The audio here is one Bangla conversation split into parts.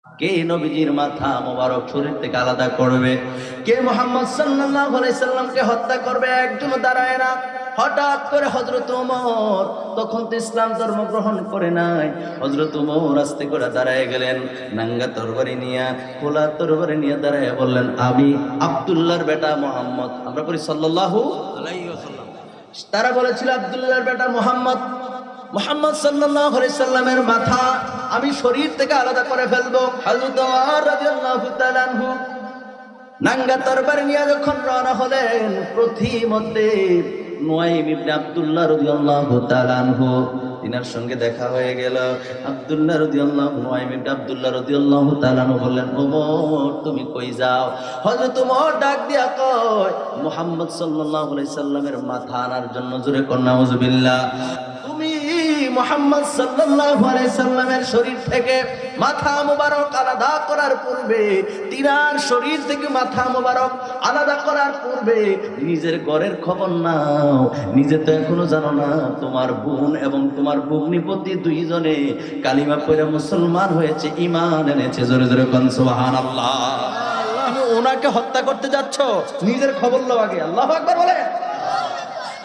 কে নবীজির মাথা মোবারক শরীর থেকে আলাদা করবে? কে মুহাম্মদ সাল্লাল্লাহু আলাইহি সাল্লামকে হত্যা করবে? একজনও দাঁড়ায় না। হঠাৎ করে হযরত ওমর, তখন তো ইসলাম ধর্ম গ্রহণ করে নাই, হযরত ওমর আস্তে করে দাঁড়ায় গেলেন, নাঙ্গা তরবারি নিয়ে, খোলা তরবারি নিয়ে দাঁড়ায় বললেন, আমি আব্দুল্লাহর বেটা মুহাম্মদ। আমরা পড়ি সাল্লাল্লাহু আলাইহি ওয়াসাল্লাম। তারা বলেছিল আব্দুল্লাহর বেটা মুহাম্মদ, মুহাম্মদ সাল্লাল্লাহু আলাইহি সাল্লামের মাথা আমি শরীর থেকে আলাদা করে ফেলবো। হযরত ওমর রাদিয়াল্লাহু তাআলা আনহু নাঙ্গা তরবারি নিয়ে যখন রওনা হলেন, প্রতিমধ্যে নুয়াইম ইবনে আব্দুল্লাহ রাদিয়াল্লাহু তাআলা আনহু তিনার সঙ্গে দেখা হয়ে গেল। আব্দুল্লাহ রাদিয়াল্লাহু নুয়াইম ইবনে আব্দুল্লাহ রাদিয়াল্লাহু তাআলা আনহু বললেন, ওমর তুমি কই যাও? হযরত ওমর ডাক দিয়া কয়, মুহাম্মদ সাল্লাল্লাহু আলাইহি সাল্লামের মাথা আনার জন্য। জোরে কর নাউযুবিল্লাহ। তুমি মুহাম্মদ সাল্লাল্লাহু আলাইহি সাল্লামের শরীর থেকে মাথা মোবারক আলাদা করার পূর্বে, তিনার শরীর থেকে মাথা মোবারক আলাদা করার পূর্বে নিজের ঘরের খবর নাও। নিজে তো এখনো জানো না তোমার বোন এবং তোমার ভগ্নিপতি দুইজনে কালিমা পড়ে মুসলমান হয়েছে, ঈমান এনেছে। জোরে জোরে কোন সুবহানাল্লাহ। তুমি ওনাকে হত্যা করতে যাচ্ছ, নিজের খবর লও আগে। আল্লাহু আকবার বলে।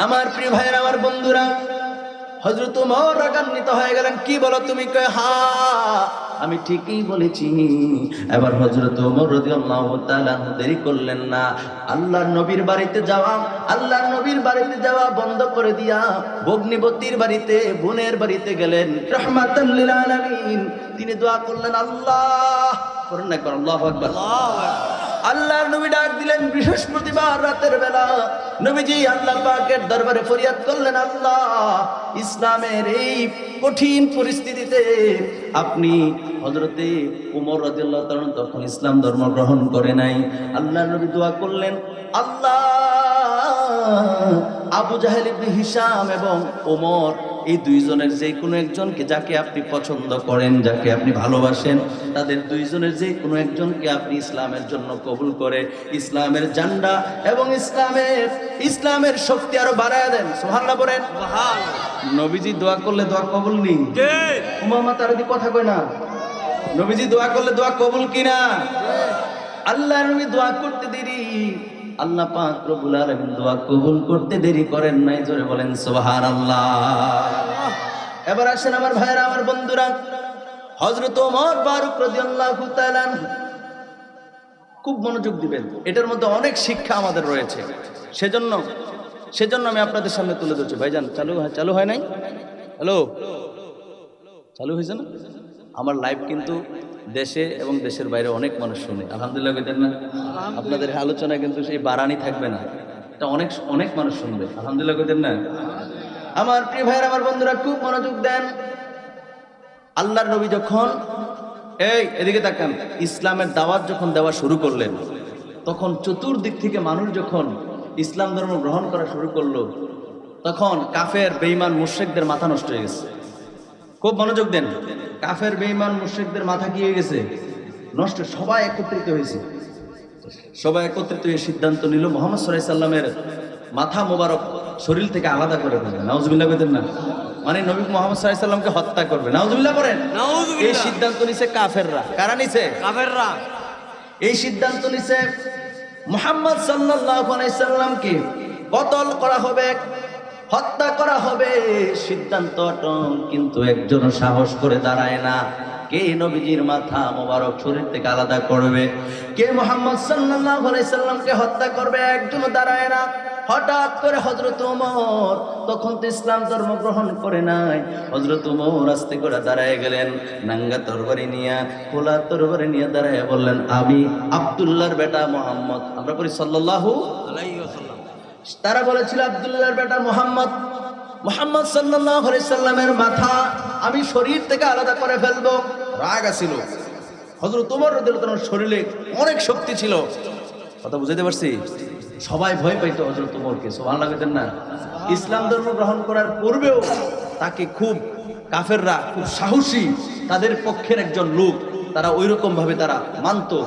আমার প্রিয় ভাইয়েরা, আমার বন্ধুরা, হযরত ওমর রাগান্বিত হয়ে গেলেন। কি বলো তুমি? কয়, হ্যাঁ আমি ঠিকই বলেছি। এবার হযরত ওমর রাদিয়াল্লাহু তাআলা দেরি করলেন না, আল্লাহর নবীর বাড়িতে যাওয়া, আল্লাহর নবীর বাড়িতে যাওয়া বন্ধ করে দিয়া ভগ্নিপতির বাড়িতে, বোনের বাড়িতে গেলেন। রাহমাতাল লিল আলামিন। তিনি দোয়া করলেন, আল্লাহ করেন না, আল্লাহু আকবার। আল্লাহর নবী ডাক দিলেন বৃহস্পতিবার রাতের বেলা। নবীজি আল্লাহ পাকের দরবারে ফরিয়াদ করলেন, আল্লাহ ইসলামের এই কঠিন পরিস্থিতিতে আপনি হযরতে ওমর রাদিয়াল্লাহু তাআলা তখন ইসলাম ধর্ম গ্রহণ করে নাই। আল্লাহর নবী দোয়া করলেন, আল্লাহ আবু জাহেল ইবনে হিশাম এবং ওমর এই দুইজনের যে কোনো একজনকে, যাকে আপনি পছন্দ করেন, যাকে আপনি ভালোবাসেন, তাদের দুইজনের যে কোনো একজনকে আপনি ইসলামের জন্য কবুল করে ইসলামের ঝান্ডা এবং ইসলামের শক্তি আরো বাড়ায় দেন। সুবহানাল্লাহ বলেন। নবীজি দোয়া করলে দোয়া কবুল নি? উমামা তার দি কথা কয় না। নবীজি দোয়া করলে দোয়া কবুল কিনা? আল্লাহ নবী দোয়া করতে দেরি, আল্লাহ পাক রব্বুল আলামিন দোয়া কবুল করতে দেরি করেন নাই। জোরে বলেন সুবহানাল্লাহ। এবার আসেন আমার ভাইয়েরা, আমার বন্ধুরা, হযরত ওমর ফারুক রাদিয়াল্লাহু তাআলা খুব মনোযোগ দিবেন, এটার মধ্যে অনেক শিক্ষা আমাদের রয়েছে। সেজন্য আমি আপনাদের সামনে তুলে ধরছি। ভাইজান চালু হয় নাই? হ্যালো, চালু হয়েছে না? আমার লাইভ কিন্তু দেশে এবং দেশের বাইরে অনেক মানুষ শুনে। আলহামদুলিল্লাহ কইতেন না? আপনাদের আলোচনা কিন্তু সেই বাড়ানি থাকবে না, এটা অনেক অনেক মানুষ শুনবে। আলহামদুলিল্লাহ কইতেন না? আমার প্রিয় ভাইয়ের, আমার বন্ধুরা, খুব মনোযোগ দেন। আল্লাহর নবী যখন এদিকে তাকান, ইসলামের দাওয়াত যখন দেওয়া শুরু করলেন, তখন চতুর্দিক থেকে মানুষ যখন ইসলাম ধর্ম গ্রহণ করা শুরু করলো, তখন কাফের বেঈমান মুশরিকদের মাথা নষ্ট হয়ে গেছে। খুব মনোযোগ দেন। কাফের বেঈমান মুশরিকদের মাথা কি হয়ে গেছে? নষ্ট। সবাই একত্রিত হয়েছে। সবাই একত্রিত হয়ে সিদ্ধান্ত নিল মুহাম্মদ সাল্লাল্লাহু আলাইহি সাল্লামের মাথা মোবারক শরীর থেকে আলাদা করে দেবে। নাউজুবিল্লাহ বলেন না? মানে নবী মুহাম্মদ সাল্লাল্লাহু আলাইহি সাল্লামকে হত্যা করবে। নাউজুবিল্লাহ করেন। এই সিদ্ধান্ত নিছে কাফেররা। কারা নিছে? কাফেররা। এই সিদ্ধান্ত নিছে মুহাম্মদ সাল্লাল্লাহু আলাইহি সাল্লামকে কতল করা হবে, হত্যা করা হবে। সিদ্ধান্ত অটল, কিন্তু একজন সাহস করে দাঁড়ায় না। কে নবীজির মাথা মোবারক শরীর থেকে আলাদা করবে? কে মুহাম্মদ সাল্লাল্লাহু আলাইহি সাল্লামকে হত্যা করবে? একজন দাঁড়ায় না। হঠাৎ করে হযরত ওমর, তখন তো ইসলাম ধর্ম গ্রহণ করে নাই, হযরত ওমর আস্তে করে দাঁড়ায় গেলেন, নাঙ্গা তরবারি নিয়ে, খোলা তরবারি নিয়ে দাঁড়ায় বললেন, আমি আব্দুল্লাহর বেটা মুহাম্মদ। আমরা পড়ি সাল্লাল্লাহু আলাইহি ওয়াসাল্লাম। তারা বলেছিল আব্দুল্লাহর বেটা মুহাম্মদ সাল্লাল্লাহু আলাইহি সাল্লামের মাথা আমি শরীর থেকে আলাদা করে ফেলবো। রাগ আছিল হযরত ওমর রাদিয়াল্লাহু তাআলার শরীরে, অনেক শক্তি ছিল। কথা বুঝাইতে পারছি? সবাই ভয় পাইতো হযরত ওমরকে। সুবহানাল্লাহ বলেন না? ইসলাম ধর্ম গ্রহণ করার পূর্বেও তাকে খুব কাফেররা খুব সাহসী, তাদের পক্ষের একজন লোক, তারা ওইরকম ভাবে তারা মানতো।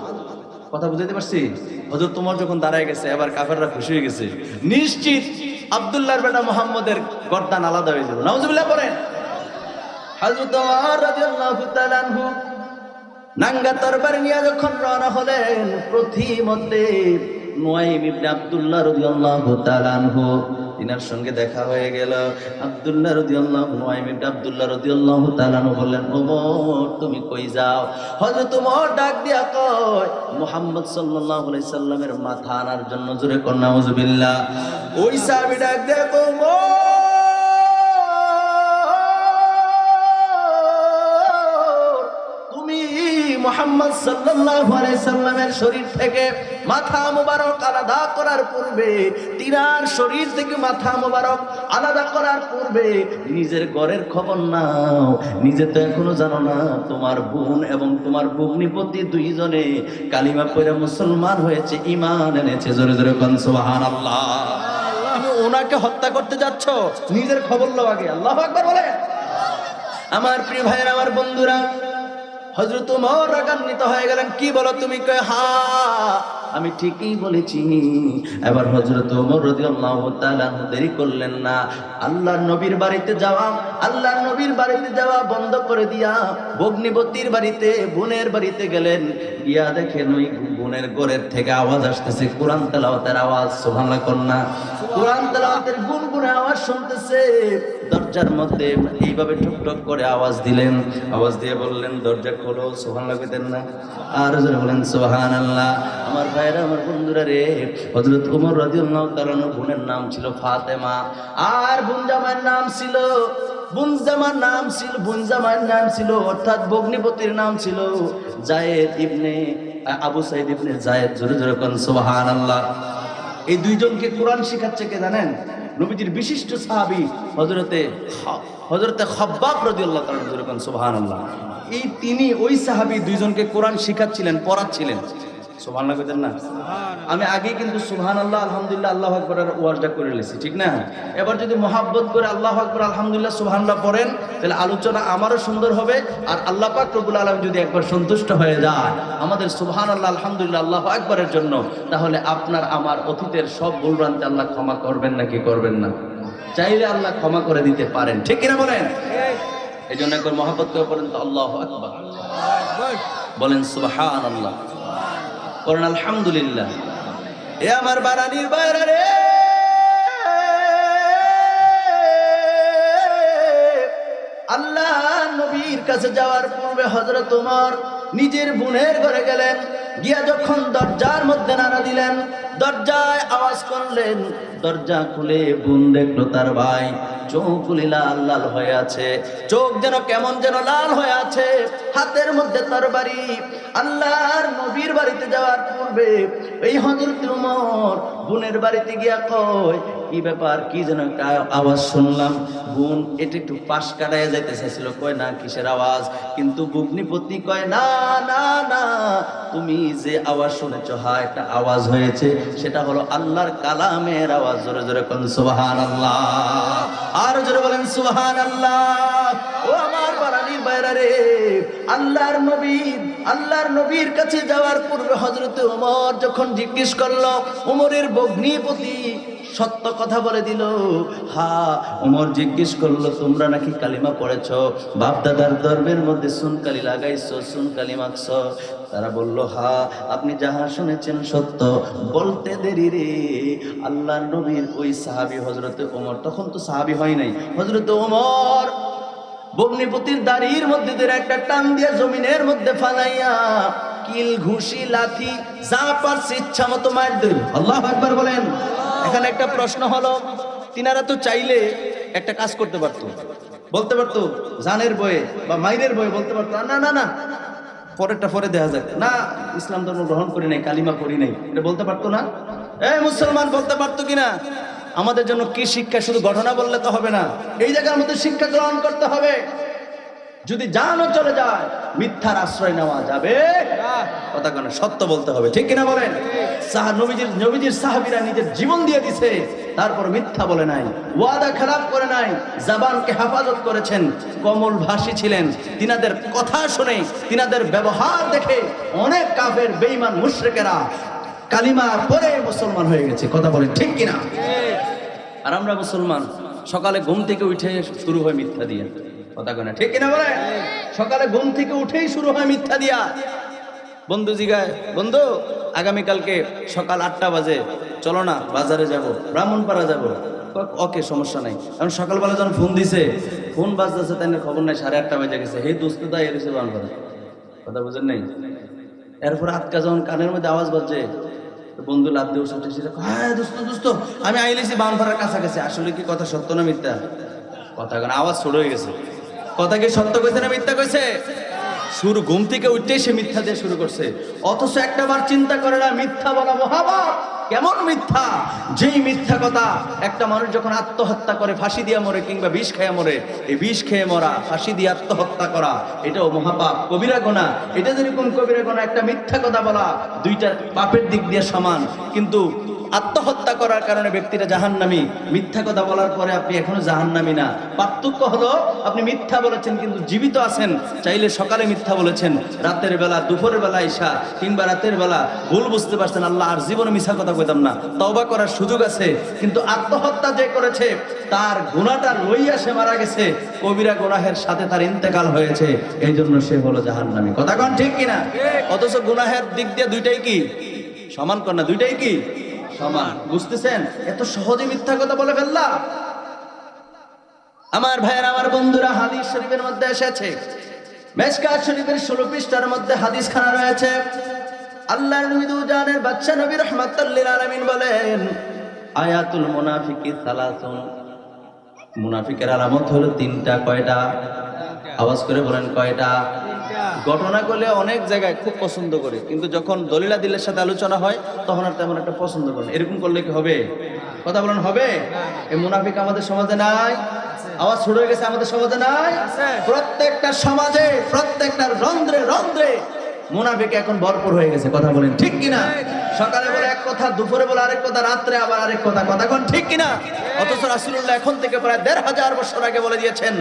কথা বুঝাইতে পারছি? হযরত ওমর যখন দাঁড়ায় গেছে, এবার কাফেররা খুশি হয়ে গেছে। নিশ্চিত আব্দুল্লাহর বেটা মুহাম্মদের গর্দান আলাদা হয়ে যাবে। নাউজুবিল্লাহ পড়েন। হযরত ওমর রাদিয়াল্লাহু তাআলা আনহু নাঙ্গা তরবারি নিয়ে যখন রওনা হলেন, প্রতিমধ্যে নুয়াইম ইবনে আব্দুল্লাহ রাদিয়াল্লাহু তাআলা আনহু তিনার সঙ্গে দেখা হয়ে গেল। আব্দুল্লাহ রাদিয়াল্লাহু নুয়াইম ইবনে আব্দুল্লাহ রাদিয়াল্লাহু তাআলা আনহু বললেন, ওমর তুমি কই যাও? হযরত ওমর ডাক দিয়া কয়, মুহাম্মদ সাল্লাল্লাহু আলাইহি সাল্লামের মাথা আনার জন্য। জোরে কোন নাউজুবিল্লাহ। ওই সাহাবী ডাক দিয়া কয়, ওমর মুহাম্মদ সাল্লাল্লাহু আলাইহি সাল্লামের শরীর থেকে মাথা মুবারক আলাদা করার পূর্বে, তিনার শরীর থেকে মাথা মুবারক আলাদা করার পূর্বে নিজের ঘরের খবর নাও। নিজে তো এখনো জানো না তোমার বোন এবং তোমার ভগ্নিপতি দুইজনে কালিমা পড়ে মুসলমান হয়েছে, ঈমান এনেছে। জোরে জোরে কোন সুবহানাল্লাহ। তুমি ওনাকে হত্যা করতে যাচ্ছ, নিজের খবর লও আগে। আল্লাহু আকবার বলে। আমার প্রিয় ভাইয়েরা, আমার বন্ধুরা, হযরত ওমর রাগান্বিত হয়ে গেলেন। কি বলো তুমি? কয়, হ্যাঁ আমি ঠিকই বলেছি। এবার হযরত ওমর রাদিয়াল্লাহু তাআলা দেরি করলেন না। আল্লাহর নবীর বাড়িতে যাওয়া, আল্লাহর নবীর বাড়িতে যাওয়া বন্ধ করে দিয়া ভগ্নিপতির বাড়িতে, বোনের বাড়িতে গেলেন। গিয়া দেখেন ওই বোনের ঘরের থেকে আওয়াজ আসতেছে, কোরআন তেলাওয়াতের আওয়াজ। সুবহানাল্লাহ কন্যা। কোরআন তেলাওয়াতের গুনগুনে আওয়াজ শুনতেছে। দরজার মধ্যে এইভাবে ঠকঠক করে আওয়াজ দিলেন। আওয়াজ দিয়ে বললেন, দরজা খোলো। সুবহানাল্লাহ কইতেন না? আর জোরে বলেন সুবহানাল্লাহ। আমার ভাইরা, আমার বন্ধুরা রে, হযরত ওমর রাদিয়াল্লাহু তাআলা বোনের নাম ছিল ফাতেমা, আর বুনজামার নাম ছিল অর্থাৎ ভগ্নিপতির নাম ছিল যায়েদ ইবনে আবু সাইদ ইবনে যায়েদ। জোরে জোরে কোন সুবহানাল্লাহ। এই দুইজনকে কোরআন শিখাচ্ছে কে জানেন? নবীজির বিশিষ্ট সাহাবী হযরতে খাব্বাব রাদিয়াল্লাহু তাআলা। জোরে কোন সুবহানাল্লাহ। এই তিনি ওই সাহাবী দুইজনকে কোরআন শিখাচ্ছিলেন, পড়াচ্ছিলেন। সুবহানাল্লাহ কইতেন না? আমি আগে কিন্তু সুবহানাল্লাহ, আলহামদুলিল্লাহ, আল্লাহু আকবারের ওয়াজটা করে লেছি, ঠিক না? এবার যদি মহাব্বত করে আল্লাহু আকবার, আলহামদুলিল্লাহ, সুবহানাল্লাহ পড়েন, তাহলে আলোচনা আমারও সুন্দর হবে। আর আল্লাহ পাক রব্বুল আলামিন যদি একবার সন্তুষ্ট হয়ে যায় আমাদের সুবহানাল্লাহ, আলহামদুলিল্লাহ, আল্লাহু আকবারের জন্য, তাহলে আপনার আমার অতীতের সব ভুলভ্রান্তি আল্লাহ ক্ষমা করবেন নাকি করবেন না? চাইলে আল্লাহ ক্ষমা করে দিতে পারেন, ঠিক কিনা বলেন? এই জন্য একবার মহাব্বত করে পড়েন তো আল্লাহু আকবার, বলেন সুবহানাল্লাহ, করেন আলহামদুলিল্লাহ। এ আমার বারানির বাইরা রে, আল্লাহ নবীর কাছে যাওয়ার পূর্বে হযরত ওমর নিজের বোনের ঘরে গেলেন। গিয়া যখন দরজার মধ্যে নাড়া দিলেন, দরজায় আওয়াজ করলেন, দরজা খুলে বোন দেখলো তার ভাই চোখগুলি লাল লাল হয়ে আছে, চোখ যেন কেমন যেন লাল হয়ে আছে, হাতের মধ্যে তরবারি। আল্লাহর নবীর বাড়িতে যাওয়ার পূর্বে এই হযরত ওমর বোনের বাড়িতে গিয়া কয়, কি ব্যাপার, কি যেন একটা আওয়াজ শুনলাম। বোন এটা একটু পাশ কাটাইয়া যাইতে চাইছিল, কয় না কিসের আওয়াজ, কিন্তু ভগ্নিপতি কয়, না না না, তুমি যে আওয়াজ শুনেছ, হ্যাঁ একটা আওয়াজ হয়েছে, সেটা হলো আল্লাহর কালামের আওয়াজ। জোরে জোরে কোন সুবহানাল্লাহ, আর জোরে বলেন সুবহানাল্লাহ। ও আমার বারানির বাইরা রে, আল্লাহর নবীর কাছে যাওয়ার পূর্বে হযরত ওমর যখন জিজ্ঞেস করলো, ওমরের ভগ্নিপতি সত্য কথা বলে দিল। হ্যাঁ, ওমর জিজ্ঞেস করলো, তোমরা নাকি কালিমা পড়েছো, বাপ দাদার দরবের মধ্যে সুনকালি লাগাইছো, সুনকালি মাখছো? তারা বলল, হ্যাঁ, আপনি যাহা শুনেছেন সত্য। বলতে দেরি রে, আল্লাহর নবীর ওই সাহাবী হযরতে ওমর, তখন তো সাহাবী হয় নাই, হযরতে ওমর ভগ্নিপতির দাড়ির মধ্যে দিয়ে একটা টান দিয়ে জমিনের মধ্যে ফালাইয়া কিল ঘুষি লাথি যা পারছে ইচ্ছা মতো মার দিল। আল্লাহু আকবার বলেন। এখানে একটা প্রশ্ন হলো, তিনারা তো চাইলে একটা কাজ করতে পারতো, বলতে পারতো জানের বয়ে বা মাইরের বয়ে বলতে পারতো, না না না পরেরটা পরে দেখা যাক, না ইসলাম ধর্ম গ্রহণ করি নাই, কালিমা পড়ি নাই, এটা বলতে পারতো না? এই মুসলমান বলতে পারতো কিনা? আমাদের জন্য কি শিক্ষা? শুধু ঘটনা বললে তো হবে না, এই জায়গার মধ্যে শিক্ষা গ্রহণ করতে হবে। যদি জানও চলে যায়, মিথ্যার আশ্রয় নেওয়া যাবে কথা কেন, সত্য বলতে হবে, ঠিক কিনা বলেন? নবীজির সাহাবীরা নিজের জীবন দিয়ে দিছে, তারপর মিথ্যা বলে নাই, ওয়াদা খেলাপ করে নাই, জবানকে হেফাজত করেছেন, কমল ভাষী ছিলেন। তিনাদের কথা শুনে, তিনাদের ব্যবহার দেখে অনেক কাফের বেঈমান মুশরিকেরা কালিমা পড়ে মুসলমান হয়ে গেছে, কথা বলেন ঠিক কিনা? আর আমরা মুসলমান সকালে ঘুম থেকে উঠে শুরু হয় মিথ্যা দিয়ে, কথা কয় না, ঠিক কিনা বলে? সকালে ঘুম থেকে উঠেই শুরু হয় মিথ্যা দিয়া। বন্ধু জিগায়, বন্ধু আগামীকালকে সকাল 8টা বাজে চলো না বাজারে যাব, ব্রাহ্মণপাড়া যাব। ওকে, সমস্যা নাই। কারণ সকালবেলা যখন ফোন দিছে, ফোন বাজতেছে, তাই খবর নাই 8:30 বাজে গেছে। হে দোস্ত তাই এসেছে ব্রাহ্মণপাড়া, কথা বুঝেন নাই? এরপর আটকা যখন কানের মধ্যে আওয়াজ বাজছে, বন্ধু লাভ দিয়ে উঠে, হ্যাঁ দোস্ত দোস্ত আমি আইলেছি ব্রাহ্মণপাড়ার কাছাকাছি। আসলে কি কথা সত্য না মিথ্যা? কথা কেন আওয়াজ ছোট হয়ে গেছে। কথা কি সত্য কইছে না মিথ্যা কইছে? শুরু ঘুম থেকে উঠতেই সে মিথ্যা দিয়ে শুরু করছে। অথচ একটাবার চিন্তা করে না, মিথ্যা বলা মহাপাপ। কেমন মিথ্যা? যেই মিথ্যা কথা একটা মানুষ যখন আত্মহত্যা করে, ফাঁসি দিয়ে মরে কিংবা বিষ খেয়ে মরে, এই বিষ খেয়ে মরা, ফাঁসি দিয়ে আত্মহত্যা করা, এটাও মহাপাপ, কবিরা গুনাহ। এটা যেরকম কবিরা গুনাহ, একটা মিথ্যা কথা বলা, দুইটা পাপের দিক দিয়ে সমান। কিন্তু আত্মহত্যা করার কারণে ব্যক্তিরা জাহান্নামী, মিথ্যা কথা বলার পরে আপনি এখনো জাহান্নামী না। পার্থক্য হলো আপনি মিথ্যা বলেছেন কিন্তু জীবিত আছেন। চাইলে সকালে মিথ্যা বলেছেন, রাতের বেলা, দুপুরের বেলা ঈশা কিংবা রাতের বেলা ভুল বুঝতে পারছেন, আল্লাহ আর জীবনে মিথ্যা কথা কইতাম না, তওবা করার সুযোগ আছে। কিন্তু আত্মহত্যা যে করেছে তার গুনাহটা লইয়া সে মারা গেছে, কবিরা গুনাহের সাথে তার ইন্তেকাল হয়েছে, এই জন্য সে হলো জাহান্নামী। কথা কোন ঠিক কিনা? অথচ গুনাহের দিক দিয়ে দুইটাই কি সমান? কর না, দুইটাই কি সমান? বুঝতেছেন? এত সহজে মিথ্যা কথা বলে ফেললা। আমার ভাইয়ের, আমার বন্ধুরা, হাদিস শরীফের মধ্যে এসেছে, মেশকাত শরীফের 16 পৃষ্ঠার মধ্যে হাদিস খানা রয়েছে। আল্লাহর নবী দুজানের বাদশা নবী রাহমাতুল লিল আলামিন বলেন, আয়াতুল মুনাফিকি সালাসুন, মুনাফিকের আলামত হলো 3টা। কয়টা? আওয়াজ করে বলেন কয়টা? ঘটনা করলে অনেক জায়গায় খুব পছন্দ করে, কিন্তু যখন দলিলা দিলের সাথে আলোচনা হয় তখন আর তেমন একটা পছন্দ করে না। এরকম করলে কি হবে? কথা বলেন হবে? এই মুনাফিক আমাদের সমাজে নাই? আওয়াজ শুরু হয়ে গেছে, আমাদের সমাজে নাই? প্রত্যেকটা সমাজে, প্রত্যেকটা রন্ধ্রে রন্ধ্রে মুনাফিক এখন ভরপুর হয়ে গেছে। কথা বলেন ঠিক কিনা? সকালে বলে এক কথা, দুপুরে বলে আরেক কথা, রাত্রে আবার আরেক কথা। কথা কোন ঠিক কিনা? অথচ রাসূলুল্লাহ এখন থেকে প্রায় 1500 বছর আগে বলে দিয়েছেন,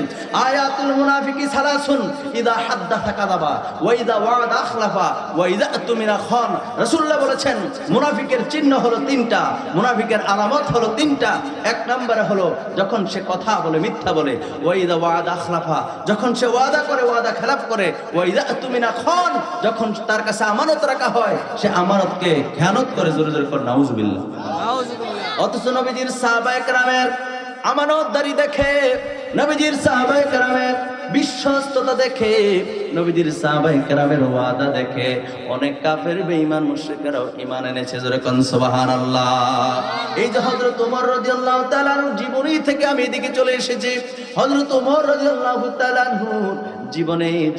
আয়াতুল মুনাফিকি সালাসুন, ইদা হাদ্দাসা কাযাবা ওয়া ইদা ওয়া'আদা আখলাফা ওয়া ইদা আতুমিনা খান। রাসূলুল্লাহ বলেছেন মুনাফিকের চিহ্ন হলো 3টা, মুনাফিকের আলামত হলো 3টা। এক নম্বরে হলো যখন সে কথা বলে মিথ্যা বলে, ওয়া ইদা ওয়া'আদা আখলাফা, যখন সে ওয়াদা করে ওয়াদা খেলাফ করে, ওয়া ইদা আতুমিনা খান, যখন তার কাছে আমানত রাখা হয় সে আমানতকে খেয়ানত করে। জোরে জোরে কর নাউজুবিল্লাহ। অথচ নবীজির সাহাবায়ে কেরামের আমানতদারি দেখে, নবীজির সাহাবায়ে কেরামের বিশ্বস্ততা দেখে, নবীজির সাহাবায়ে কেরামের ওয়াদা দেখে অনেক কাফের বেঈমান মুশরিকরাও ঈমান এনেছে। জোরে কোন সুবহানাল্লাহ। এই যে হযরত ওমর রাদিয়াল্লাহু তাআলার জীবনী থেকে আমি এদিকে চলে এসেছি। হযরত ওমর রাদিয়াল্লাহু তাআলা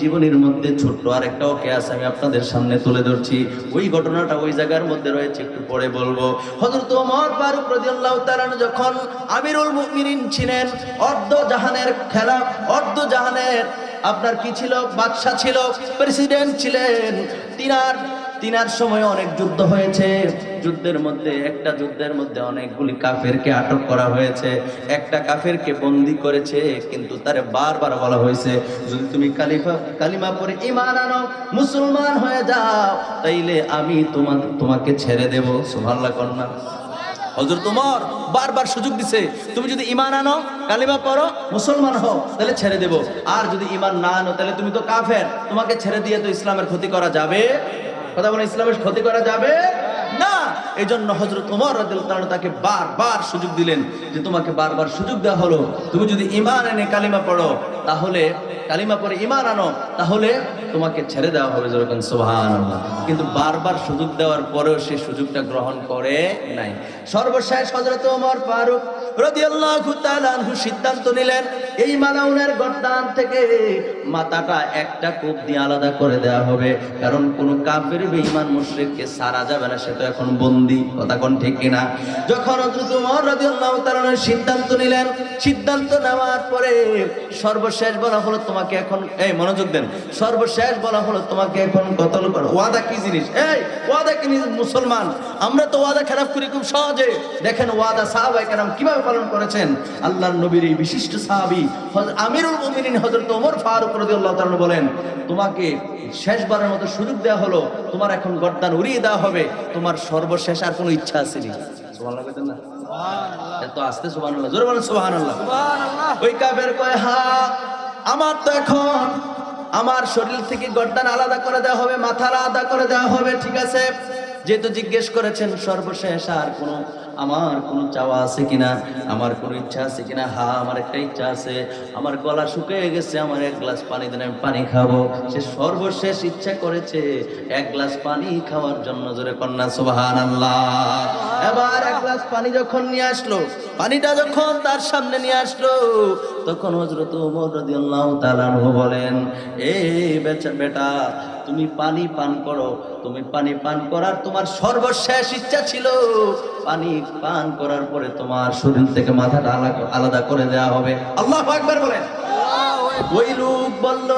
জীবনের মধ্যে ছোট্ট আরেকটা ওকে আছে, আমি আপনাদের সামনে তুলে ধরছি। ওই ঘটনাটা ওই জায়গার মধ্যে রয়েছে, একটু পরে বলবো। হযরত ওমর ফারুক রাদিয়াল্লাহু তাআলা যখন আমিরুল মুমিনিন ছিলেন, অর্ধ জাহানের খেলা, অর্ধ জাহানের আপনার কি ছিল, বাদশা ছিল, প্রেসিডেন্ট ছিলেন। তিনার সময় অনেক যুদ্ধ হয়েছে। একটা যুদ্ধের মধ্যে অনেকগুলি কাফেরকে আটক করা হয়েছে। একটা কাফেরকে বন্দী করেছে, কিন্তু তারে বারবার বলা হয়েছে, যদি তুমি কালিমা পড়ে ঈমান আনো, মুসলমান হয়ে যাও, তাইলে আমি তোমাকে ছেড়ে দেব। সুবহানাল্লাহ কন্যা। হযরত ওমর বারবার সুযোগ দিছে, তুমি যদি ঈমান আনো, কালিমা পড়ো, মুসলমান হও, তাহলে ছেড়ে দেব। আর যদি ঈমান না আনো তাহলে তুমি তো কাফের, তোমাকে ছেড়ে দিয়ে তো ইসলামের ক্ষতি করা যাবে? কথা বলে, ইসলামের ক্ষতি করা যাবে না। এই জন্য হযরত ওমর রাদিয়াল্লাহু তাআলা তাকে বারবার সুযোগ দিলেন, যে তোমাকে বারবার সুযোগ দেওয়া হলো, তুমি যদি ঈমান এনে কালিমা পড়ো, তাহলে কালিমা পড়ে ঈমান আনো, তাহলে তোমাকে ছেড়ে দেওয়া হবে। যেরকম সুবহানাল্লাহ। কিন্তু বারবার সুযোগ দেওয়ার পরেও সে সুযোগটা গ্রহণ করে নাই। সর্বশেষ হযরত ওমর ফারুক রাদিয়াল্লাহু তাআলা আনহু সিদ্ধান্ত নিলেন, এই মালাউনের গর্দান থেকে মাথাটা একটা কূপ দিয়ে আলাদা করে দেওয়া হবে, কারণ কোন কাফের বেঈমান মুশরিককে ছাড়া যাবে না, সে তো এখন বন্দী। কথা কোন ঠিক কিনা? যখন হযরত ওমর রাদিয়াল্লাহু তাআলা সিদ্ধান্ত নিলেন, সিদ্ধান্ত নেওয়ার পরে সর্বশেষ বলা হলো, তোমাকে এখন, এই মনোযোগ দেন, সর্বশেষ বলা হলো তোমাকে এখন কতল করো। ওয়াদা কি জিনিস? এই ওয়াদা কি জিনিস? মুসলমান আমরা তো ওয়াদা খেলাফ করি খুব সহজে। দেখেন ওয়াদা সাহাবায়ে কেরাম কিভাবে পালন করেছেন। আল্লাহর নবীর এই বিশিষ্ট সাহাবী আমিরুল মুমিনিন হযরত ওমর ফারুক রাদিয়াল্লাহু তাআলা বলেন, তোমাকে শেষবারের মতো সুযোগ দেওয়া হলো, তোমার এখন গর্দান উড়িয়ে দেওয়া হবে, তোমার সর্বশেষ আর কোনো ইচ্ছা আছে নি? সুবহানাল্লাহ বলেন না? সুবহানাল্লাহ। এত আস্তে সুবহানাল্লাহ, জোরে বলেন সুবহানাল্লাহ। সুবহানাল্লাহ। ওই কাফের কয়, হ্যাঁ আমার তো এখন আমার শরীর থেকে গর্দান আলাদা করে দেওয়া হবে, মাথা আলাদা করে দেওয়া হবে, ঠিক আছে? যেহেতু জিজ্ঞেস করেছেন সর্বশেষ আর কোনো আমার কোনো চাওয়া আছে কিনা, আমার কোনো ইচ্ছা আছে কিনা? হ্যাঁ, আমার একটা ইচ্ছা আছে। আমার গলা শুকিয়ে গেছে, আমার এক গ্লাস পানি দেন, আমি পানি খাবো। সে সর্বশেষ ইচ্ছা করেছে এক গ্লাস পানি খাওয়ার জন্য। জোরে কন্যা সুবহানাল্লাহ। এবার এক গ্লাস পানি যখন নিয়ে আসলো, পানিটা যখন তার সামনে নিয়ে আসলো, তখন হযরত ওমর রাদিয়াল্লাহু তাআলা আনহু বলেন, এই বেটা, তুমি পানি পান করো। তুমি পানি পান করার তোমার সর্বশেষ ইচ্ছা ছিল, পানি পান করার পরে তোমার শরীর থেকে মাথাটা আলাদা করে দেওয়া হবে। আল্লাহু আকবার বলেন। ওই লোক বলল,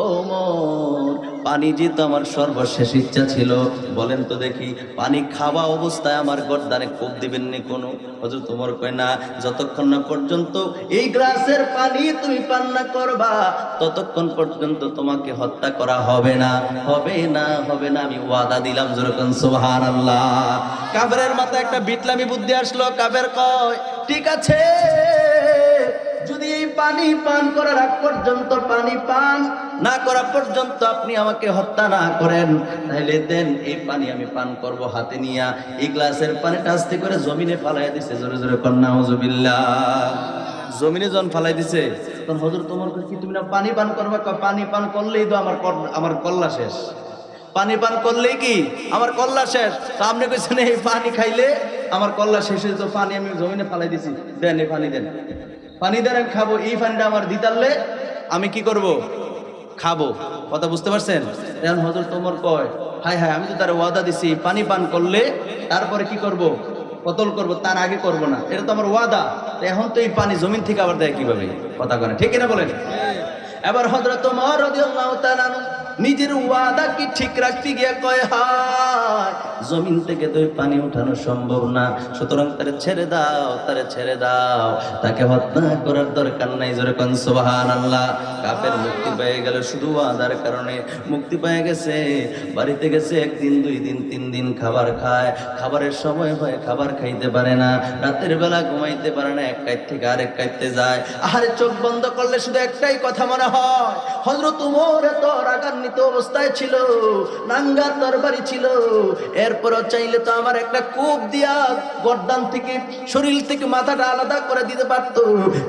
ওমর, পানি যেহেতু আমার সর্বশেষ ইচ্ছা ছিল, বলেন তো দেখি পানি খাওয়া অবস্থায় আমার গর্দানে কোপ দিবেন নি কোনো? হযরত ওমর কয়, না, যতক্ষণ না পর্যন্ত এই গ্লাসের পানি তুমি পান না করবা ততক্ষণ পর্যন্ত তোমাকে হত্যা করা হবে না, হবে না, হবে না, আমি ওয়াদা দিলাম। যেরকম সুবহানাল্লাহ। কাফেরের মাথায় একটা বিটলামি বুদ্ধি আসলো। কাফের কয়, ঠিক আছে, যদি এই পানি পান করার আগ পর্যন্ত, পানি পান না করা পর্যন্ত আপনি আমাকে হত্যা না করেন, তাহলে দেন এই পানি আমি পান করব। হাতে নিয়া এই গ্লাসের পানিটা আস্তে করে জমিনে ফালাই দিছে। জোরে জোরে কন্যা নাউজুবিল্লাহ। জমিনে যখন ফালাই দিছে, তখন হযরত ওমর কয়, কি তুমি না পানি পান করবা? পানি পান করলেই তো আমার কল্লা শেষ। পানি পান করলেই কি আমার কল্লা শেষ? সামনে কইছেন এই পানি খাইলে আমার কল্লা শেষ হয়ে, তো পানি আমি জমিনে ফালাই দিছি, দেন এই পানি দেন, পানি দেন, আমি খাবো। এই পানিটা আমার দিতারলে আমি কি করব? খাবো। কথা বুঝতে পারছেন? এখন হযরত ওমর কয়, হায় হায়, আমি তো তার ওয়াদা দিছি পানি পান করলে তারপরে কি করব? কতল করব, তার আগে করব না, এটা তো আমার ওয়াদা। এখন তো এই পানি জমিন থেকে আবার দেয় কিভাবে? কথা বলেন, ঠিক কিনা বলেন? এবার হযরত ওমর রাদিয়াল্লাহু তাআলা নিজের ওয়াদা কি ঠিক রাখতে গিয়ে কয়, হায়, জমিন থেকে তো পানি উঠানো সম্ভব না, সুতরাং তারে ছেড়ে দাও, তারে ছেড়ে দাও, তাকে হত্যা করার দরকার নাই। জোরে কোন সুবহানাল্লাহ। কাফের মুক্তি পেয়ে গেল, শুধু ওয়াদার কারণে মুক্তি পেয়ে গেছে। বাড়িতে গেছে, একদিন, 2 দিন, 3 দিন খাবার খায়, খাবারের সময় হয় খাবার খাইতে পারে না, রাতের বেলা ঘুমাইতে পারে না, এক কাইত থেকে আরেক কাইতে যায়। আহারে, চোখ বন্ধ করলে শুধু একটাই কথা মনে হয়, হযরত ওমর এত রাগান্বিত অবস্থায় ছিল, নাঙ্গা তরবারি ছিল, এরপরও চাইলে তো আমার একটা কূপ দিয়া গর্দান থেকে, শরীর থেকে মাথাটা আলাদা করে দিতে পারতো,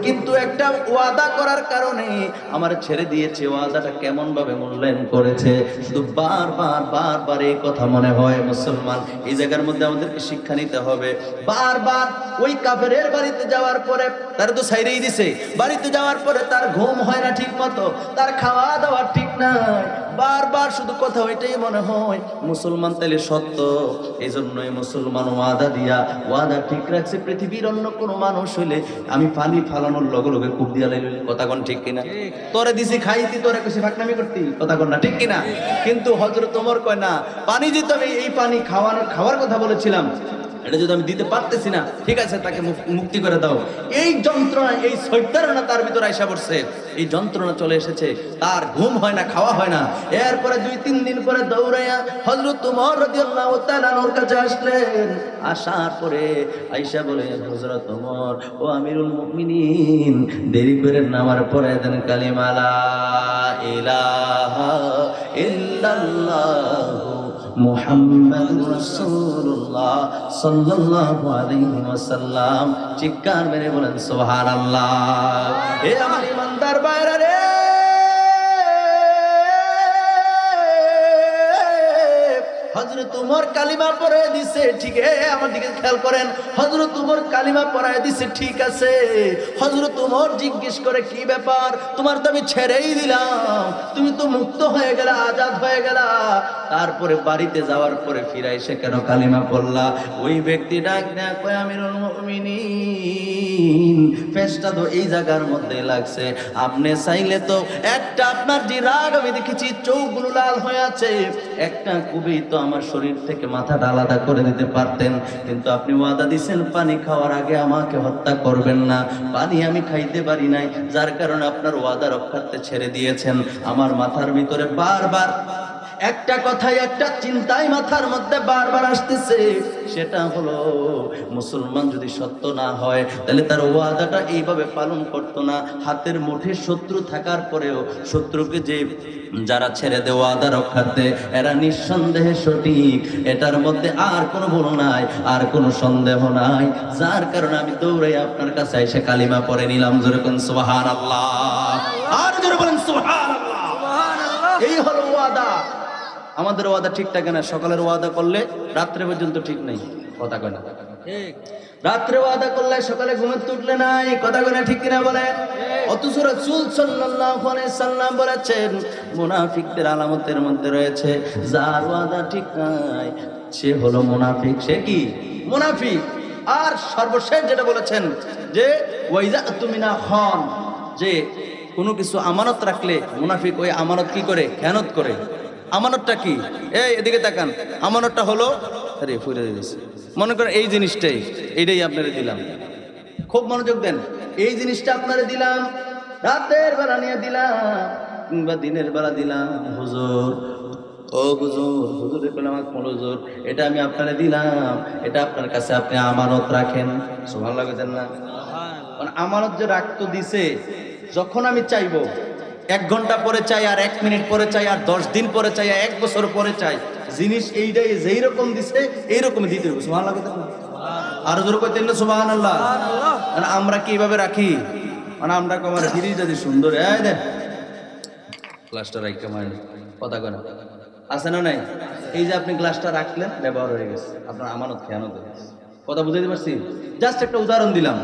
কিন্তু একটা ওয়াদা করার কারণে আমার ছেড়ে দিয়েছে। ওয়াদাটা কেমন ভাবে মূল্যায়ন করেছে, শুধু বারবার বারবার এই কথা মনে হয়। মুসলমান, এই জায়গার মধ্যে আমাদেরকে শিক্ষা নিতে হবে। বারবার ওই কাফেরের বাড়িতে যাওয়ার পরে, তার তো ছাইরেই দিছে, বাড়িতে যাওয়ার পরে তার ঘুম হয় না ঠিক মতো, তার খাওয়া দাওয়া ঠিক নাই, বারবার শুধু কথা ওইটাই মনে হয়। মুসলমান তাইলে সত্য, এই জন্যই মুসলমান ওয়াদা দিয়া ওয়াদা ঠিক রাখছে। পৃথিবীর অন্য কোনো মানুষ হইলে আমি পানি ফালানোর লগে লগে কূপ দিয়া লাইল। কথা কোন ঠিক কিনা? তোরে দিছি খাইতি, তোরে কিছু ফাঁকনামি করতি। কথা কোন না ঠিক কিনা? কিন্তু হযরত ওমর কয়, না, পানি যেহেতু আমি এই পানি খাওয়ার কথা বলেছিলাম, এটা যদি আমি দিতে পারতেছি না, ঠিক আছে, তাকে মুক্তি করে দাও। এই যন্ত্রণা, এই সৈতারণা তার ভিতরে আইসা পড়ছে, এই যন্ত্রণা চলে এসেছে, তার ঘুম হয় না, খাওয়া হয় না। এরপরে 2-3 দিন পরে দৌড়াইয়া হযরত ওমর রাদিয়াল্লাহু তাআলা ওর কাছে আসলেন। আসার পরে আয়েশা বলে, হযরত ওমর, ও আমিরুল মুমিনিন, দেরি করেন না, আমার পরে দেন কালিমা লা ইলাহা ইল্লাল্লাহু মুহাম্মাদুর রাসূলুল্লাহ সাল্লাল্লাহু আলাইহি ওয়াসাল্লাম। চিৎকার মেরে বলেন সুবহানাল্লাহ। হে আমার ইমানদার ভাইরা রে, হযরত ওমর কালিমা পড়ায় দিছে, ঠিক, আমার দিকে খেয়াল করেন, হযরত ওমর কালিমা পড়ায় দিছে, ঠিক আছে। হযরত ওমর জিজ্ঞেস করে, কি ব্যাপার, তোমার তো আমি ছেড়েই দিলাম, তুমি তো মুক্ত হয়ে গেলা, আজাদ হয়ে গেলা, তারপরে বাড়িতে যাওয়ার পরে ফিরে এসে কেন কালিমা পড়লা? ওই ব্যক্তি ডাক দেয়া কয়, আমিরুল মুমিনিন, ফেসটা তো এই জায়গার মধ্যে লাগছে, আপনি চাইলে তো একটা, আপনার যে রাগ আমি দেখেছি চোখগুলো লাল হয়ে আছে, একটা খুবই তো আমার শরীর থেকে মাথাটা আলাদা করে দিতে পারতেন, কিন্তু আপনি ওয়াদা দিছেন পানি খাওয়ার আগে আমাকে হত্যা করবেন না। পানি আমি খাইতে পারি নাই, যার কারণে আপনার ওয়াদা রক্ষার্থে ছেড়ে দিয়েছেন। আমার মাথার ভিতরে বারবার একটা কথাই একটা চিন্তাই মাথার মধ্যে বারবার আসতেছে, সেটা হলো মুসলমান যদি সত্য না হয় তাহলে তার ওয়াদাটা এইভাবে পালন করতো না। হাতের মুঠে শত্রু থাকার পরেও শত্রুকে যে যারা ছেড়ে দেয় ওয়াদা রক্ষার্থে, এরা নিঃসন্দেহে সঠিক, এটার মধ্যে আর কোনো ভুল নাই, আর কোনো সন্দেহ নাই। যার কারণে আমি দৌড়ে আপনার কাছে এসে কালিমা পড়ে নিলাম। জোরে কোন সুবহানাল্লাহ, আর জোরে বলেন সুবহানাল্লাহ। এই হলো ওয়াদা। আমাদের ওয়াদা ঠিক থাকে না, সকালের ওয়াদা করলে রাত্রে পর্যন্ত ঠিক নেই, কথা কয় না ঠিক। রাত্রে ওয়াদা করলে সকালে ঘুমের তুটলে নাই, কথা কয় না ঠিক কিনা বলেন। অথচ রাসূল সাল্লাল্লাহু আলাইহি সাল্লাম বলেছেন মুনাফিকদের আলামতের মধ্যে রয়েছে যার ওয়াদা ঠিক নাই সে হলো মুনাফিক। সে কি মুনাফিক। আর সর্বশেষ যেটা বলেছেন যে ওয়াইজা তুমিনা খন, যে কোনো কিছু আমানত রাখলে মুনাফিক ওই আমানত কি করে, খেয়ানত করে। আমানতটা কি? এই এদিকে তাকান। আমানতটা হলো, আরে ফুরে দিয়েছে, মনে করেন এই জিনিসটাই, এইটাই আপনারে দিলাম, খুব মনোযোগ দেন। এই জিনিসটা আপনারে দিলাম, রাতের বেলা নিয়ে দিলাম কিংবা দিনের বেলা দিলাম, হুজুর ও হুজুর, হুজুরের বলে আমার হুজুর এটা আমি আপনারে দিলাম, এটা আপনার কাছে আপনি আমানত রাখেন। সুবহানাল্লাহ বলেন না? কারণ আমানত যে রাখতো দিছে, যখন আমি চাইবো 1 ঘন্টা পরে চাই, আর 1 মিনিট পরে চাই, আর 10 দিন পরে চাই, আর 1 বছর পরে চাই, জিনিস এইটাই যেই রকম দিছে এইরকম দিতে হবে। সুবহানাল্লাহ বলেন না? আর জোরে কইতেন না সুবহানাল্লাহ? আর আমরা কি এইভাবে রাখি? মানে আমরা কমার ফিরি যদি সুন্দর এই দেন গ্লাসটা রাখতে মানে কথা কয় না, আছে না নাই? এই যে আপনি গ্লাসটা রাখলেন, ব্যবহার হয়ে গেছে, আপনার আমানত খেয়ানত হয়ে গেছে। কথা বুঝাইতে পারছি? জাস্ট একটা উদাহরণ দিলাম।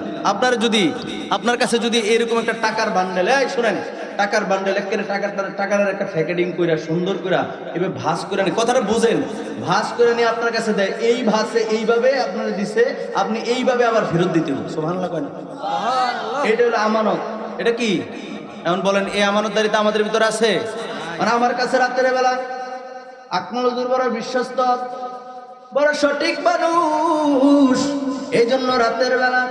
আপনার কাছে যদি এরকম একটা টাকার বান্ডেল, এই শুনেন, টাকার বান্ডেল একেবারে টাকার একটা প্যাকেটিং কইরা সুন্দর কইরা এভাবে ভাঁজ করে নিয়ে, কথাটা বুঝেন, ভাঁজ করে নিয়ে আপনার কাছে দেয়, এই ভাঁজে এইভাবে আপনার দিছে, আপনি এইভাবে আবার ফেরত দিতে হবে। সুবহানাল্লাহ কয় না? এটা হলো আমানত। এটা কি? এখন বলেন এই আমানতদারিতা আমাদের ভিতরে আছে? মানে আমার কাছে রাতের বেলা আকমল হুজুর বড় বিশ্বস্ত, বড় সঠিক মানুষ, এই জন্য রাতের বেলা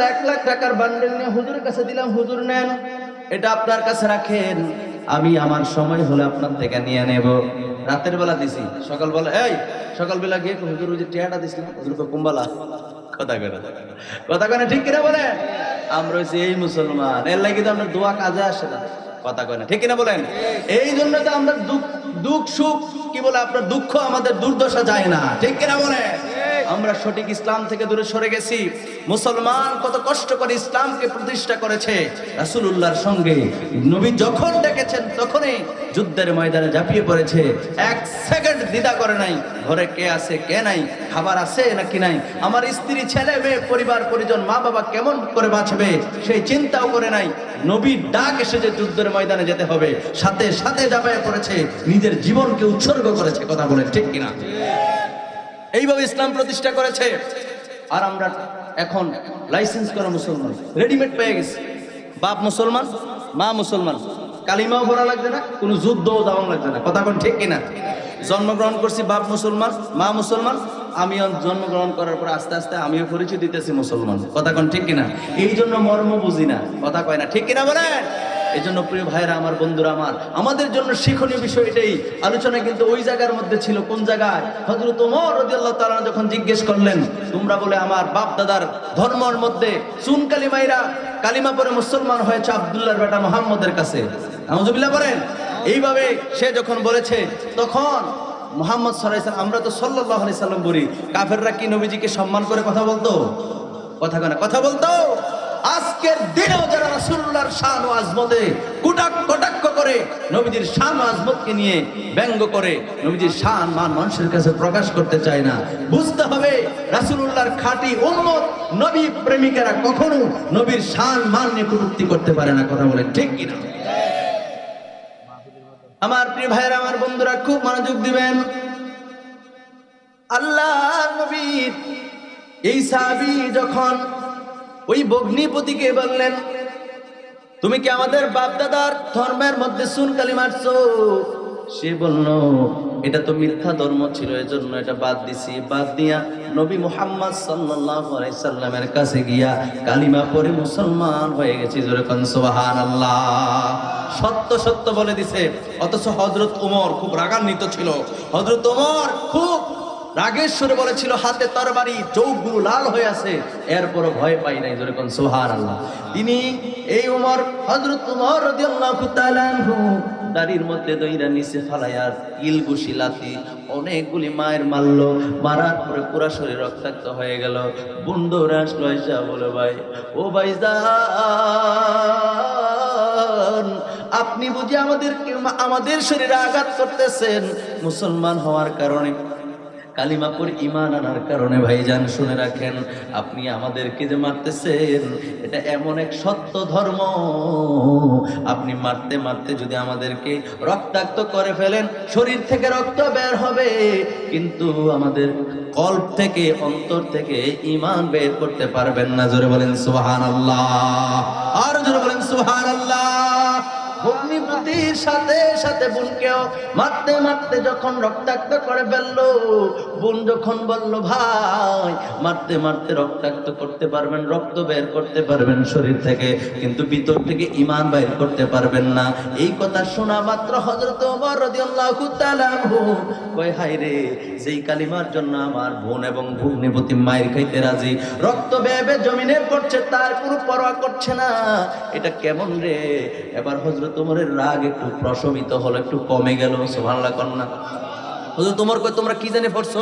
1 লাখ টাকার বান্ডেল নিয়ে হুজুরের কাছে দিলাম, হুজুর নেন, এটা আপনার কাছে রাখেন, আমি আমার সময় হলে আপনার থেকে নিয়ে নেব। রাতের বেলা দিছি, সকালবেলা সকালবেলা গিয়ে হুজুর ওই যে টিয়াটা দিছিলাম, হুজুরকে কুম্বালা, কথা কয় না ঠিক কিনা বলেন? আমরা হচ্ছে এই মুসলমান, এর লাগি তো আমরা দোয়া কাজে আসে না, কথা কয় না ঠিক কিনা বলেন? এই জন্য তো আমরা দুঃখ সুখ কি বলে আপনার দুঃখ আমাদের দুর্দশা যায় না, ঠিক কিনা বলেন? আমরা সঠিক ইসলাম থেকে দূরে সরে গেছি। মুসলমান কত কষ্ট করে ইসলামকে প্রতিষ্ঠা করেছে, রাসূলুল্লাহর সঙ্গে নবী যখন ডেকেছেন তখনই যুদ্ধের ময়দানে ঝাঁপিয়ে পড়েছে, 1 সেকেন্ড দ্বিধা করে নাই, ঘরে কে আছে কে নাই, খাবার আছে নাকি নাই, আমার স্ত্রী ছেলে মেয়ে পরিবার পরিজন মা বাবা কেমন করে বাঁচবে সেই চিন্তাও করে নাই। নবীর ডাক এসে যে যুদ্ধের ময়দানে যেতে হবে, সাথে সাথে ঝাঁপিয়ে পড়েছে, নিজের জীবনকে উৎসর্গ করেছে, কথা বলেন ঠিক কিনা? এইভাবে ইসলাম প্রতিষ্ঠা করেছে। আর আমরা এখন লাইসেন্স করা মুসলমান রেডিমেড পেয়ে গেছি। বাপ মুসলমান, মা মুসলমান, কালিমাও পড়া লাগবে না, কোনো যুদ্ধও দেওয়া লাগবে না, কথা বলেন ঠিক কিনা? জন্মগ্রহণ করছি বাপ মুসলমান, মা মুসলমান, আমিও জন্মগ্রহণ করার পর আস্তে আস্তে আমিও পরিচয় দিতেছি মুসলমান, কথা কন ঠিক কিনা? এই জন্য মর্ম বুঝি না, কথা কয় না ঠিক কিনা বলেন? এই জন্য প্রিয় ভাইরা আমার, বন্ধুরা আমার, আমাদের জন্য শিক্ষণীয় বিষয় এটাই। আলোচনা কিন্তু ওই জায়গার মধ্যে ছিল, কোন জায়গায়? হযরত ওমর রাদিয়াল্লাহু তাআলা যখন জিজ্ঞেস করলেন, তোমরা বলে আমার বাপ দাদার ধর্মের মধ্যে চুন কালিমাইরা কালিমা পরে মুসলমান হয়েছে আব্দুল্লাহর বেটা মুহাম্মদের কাছে, নাউজুবিল্লাহ বলেন। এইভাবে সে যখন বলেছে, তখন মুহাম্মদ সাল্লাল্লাহু আলাইহি সাল্লাম, আমরা তো সাল্লাল্লাহু আলাইহি সাল্লাম বলি, কাফেররা কি নবীজিকে সম্মান করে কথা বলতো? কথা বলতো? আজকের দিনেও যারা রাসূলুল্লাহর শান ও আজমতে কটাক্ষ করে, নবীজির শান ও আজমতকে নিয়ে ব্যঙ্গ করে, নবীজির শান মান মানুষের কাছে প্রকাশ করতে চায় না, বুঝতে হবে রাসূলুল্লাহর খাঁটি উম্মত নবী প্রেমিকেরা কখনো নবীর শান মান নিয়ে কটূক্তি করতে পারে না, কথা বলেন ঠিক কিনা? আমার প্রিয় ভাইয়েরা, আমার বন্ধুরা, খুব মনোযোগ দিবেন। আল্লাহর নবীর এই সাহাবী যখন ওই ভগ্নিপতিকে বললেন, তুমি কি আমাদের বাপ দাদার ধর্মের মধ্যে সুন কালিমা মারছো? সে বলল এটা তো মিথ্যা ধর্ম ছিল, এজন্য এটা বাদ দিছি। বাদ দিয়া নবী মুহাম্মদ সাল্লাল্লাহু আলাইহি সাল্লামের কাছে গিয়া কালিমা পড়ে মুসলমান হয়ে গেছি। জোরে কোন সুবহানাল্লাহ। সত্য সত্য বলে দিছে। অথচ হযরত ওমর খুব রাগান্বিত ছিল। হযরত ওমর খুব রাগের সুরে বলেছিল, হাতে তরবারি, চোখগুলো লাল হয়ে আছে, এরপরও ভয় পাই নাই। জোরে কোন সুবহানাল্লাহ। তিনি এই ওমর, হযরত ওমর রাদিয়াল্লাহু তাআলা আনহু দাড়ির মধ্যে দইরা নিচে ফালাইয়ার ইল ঘুষি লাথি অনেকগুলি মায়ের মারলো। মারার পরে পুরা শরীর রক্তাক্ত হয়ে গেল। বন্ধুরা আসলো, আইসা বলে, ভাই ও ভাইজান, আপনি বুঝি আমাদের শরীরে আঘাত করতেছেন মুসলমান হওয়ার কারণে, কালিমা পড়ে ঈমান আনার কারণে। ভাইজান শুনে রাখেন, আপনি আমাদেরকে যে মারতেছেন এটা এমন এক সত্য ধর্ম, আপনি মারতে মারতে যদি আমাদেরকে রক্তাক্ত করে ফেলেন, শরীর থেকে রক্ত বের হবে, কিন্তু আমাদের কল্প থেকে, অন্তর থেকে ঈমান বের করতে পারবেন না। জোরে বলেন সুবহানাল্লাহ। আর জোরে বলেন সুবহানাল্লাহ। ভগ্নিপতির সাথে সাথে বোনকেও মারতে মারতে যখন রক্তাক্ত করে ফেললো, বোন যখন বলল, ভাই মারতে মারতে রক্তাক্ত করতে পারবেন, রক্ত বের করতে পারবেন শরীর থেকে, কিন্তু ভিতর থেকে ঈমান বের করতে পারবেন না, এই কথা শোনা মাত্র হযরত ওমর রাদিয়াল্লাহু তাআলা আনহু কয়, হায় রে, যেই কালিমার জন্য আমার বোন এবং ভগ্নিপতি মায়ের খাইতে রাজি, রক্ত বেয়ে জমিনে পড়ছে, তার কোনো পরোয়া করছে না, এটা কেমন রে। এবার হযরত ওমরের রাগ একটু প্রশমিত হলো, একটু কমে গেল। সুবহানাল্লাহ কন্যা। হযরত ওমর কয়, তোমরা কি জানে পড়ছো?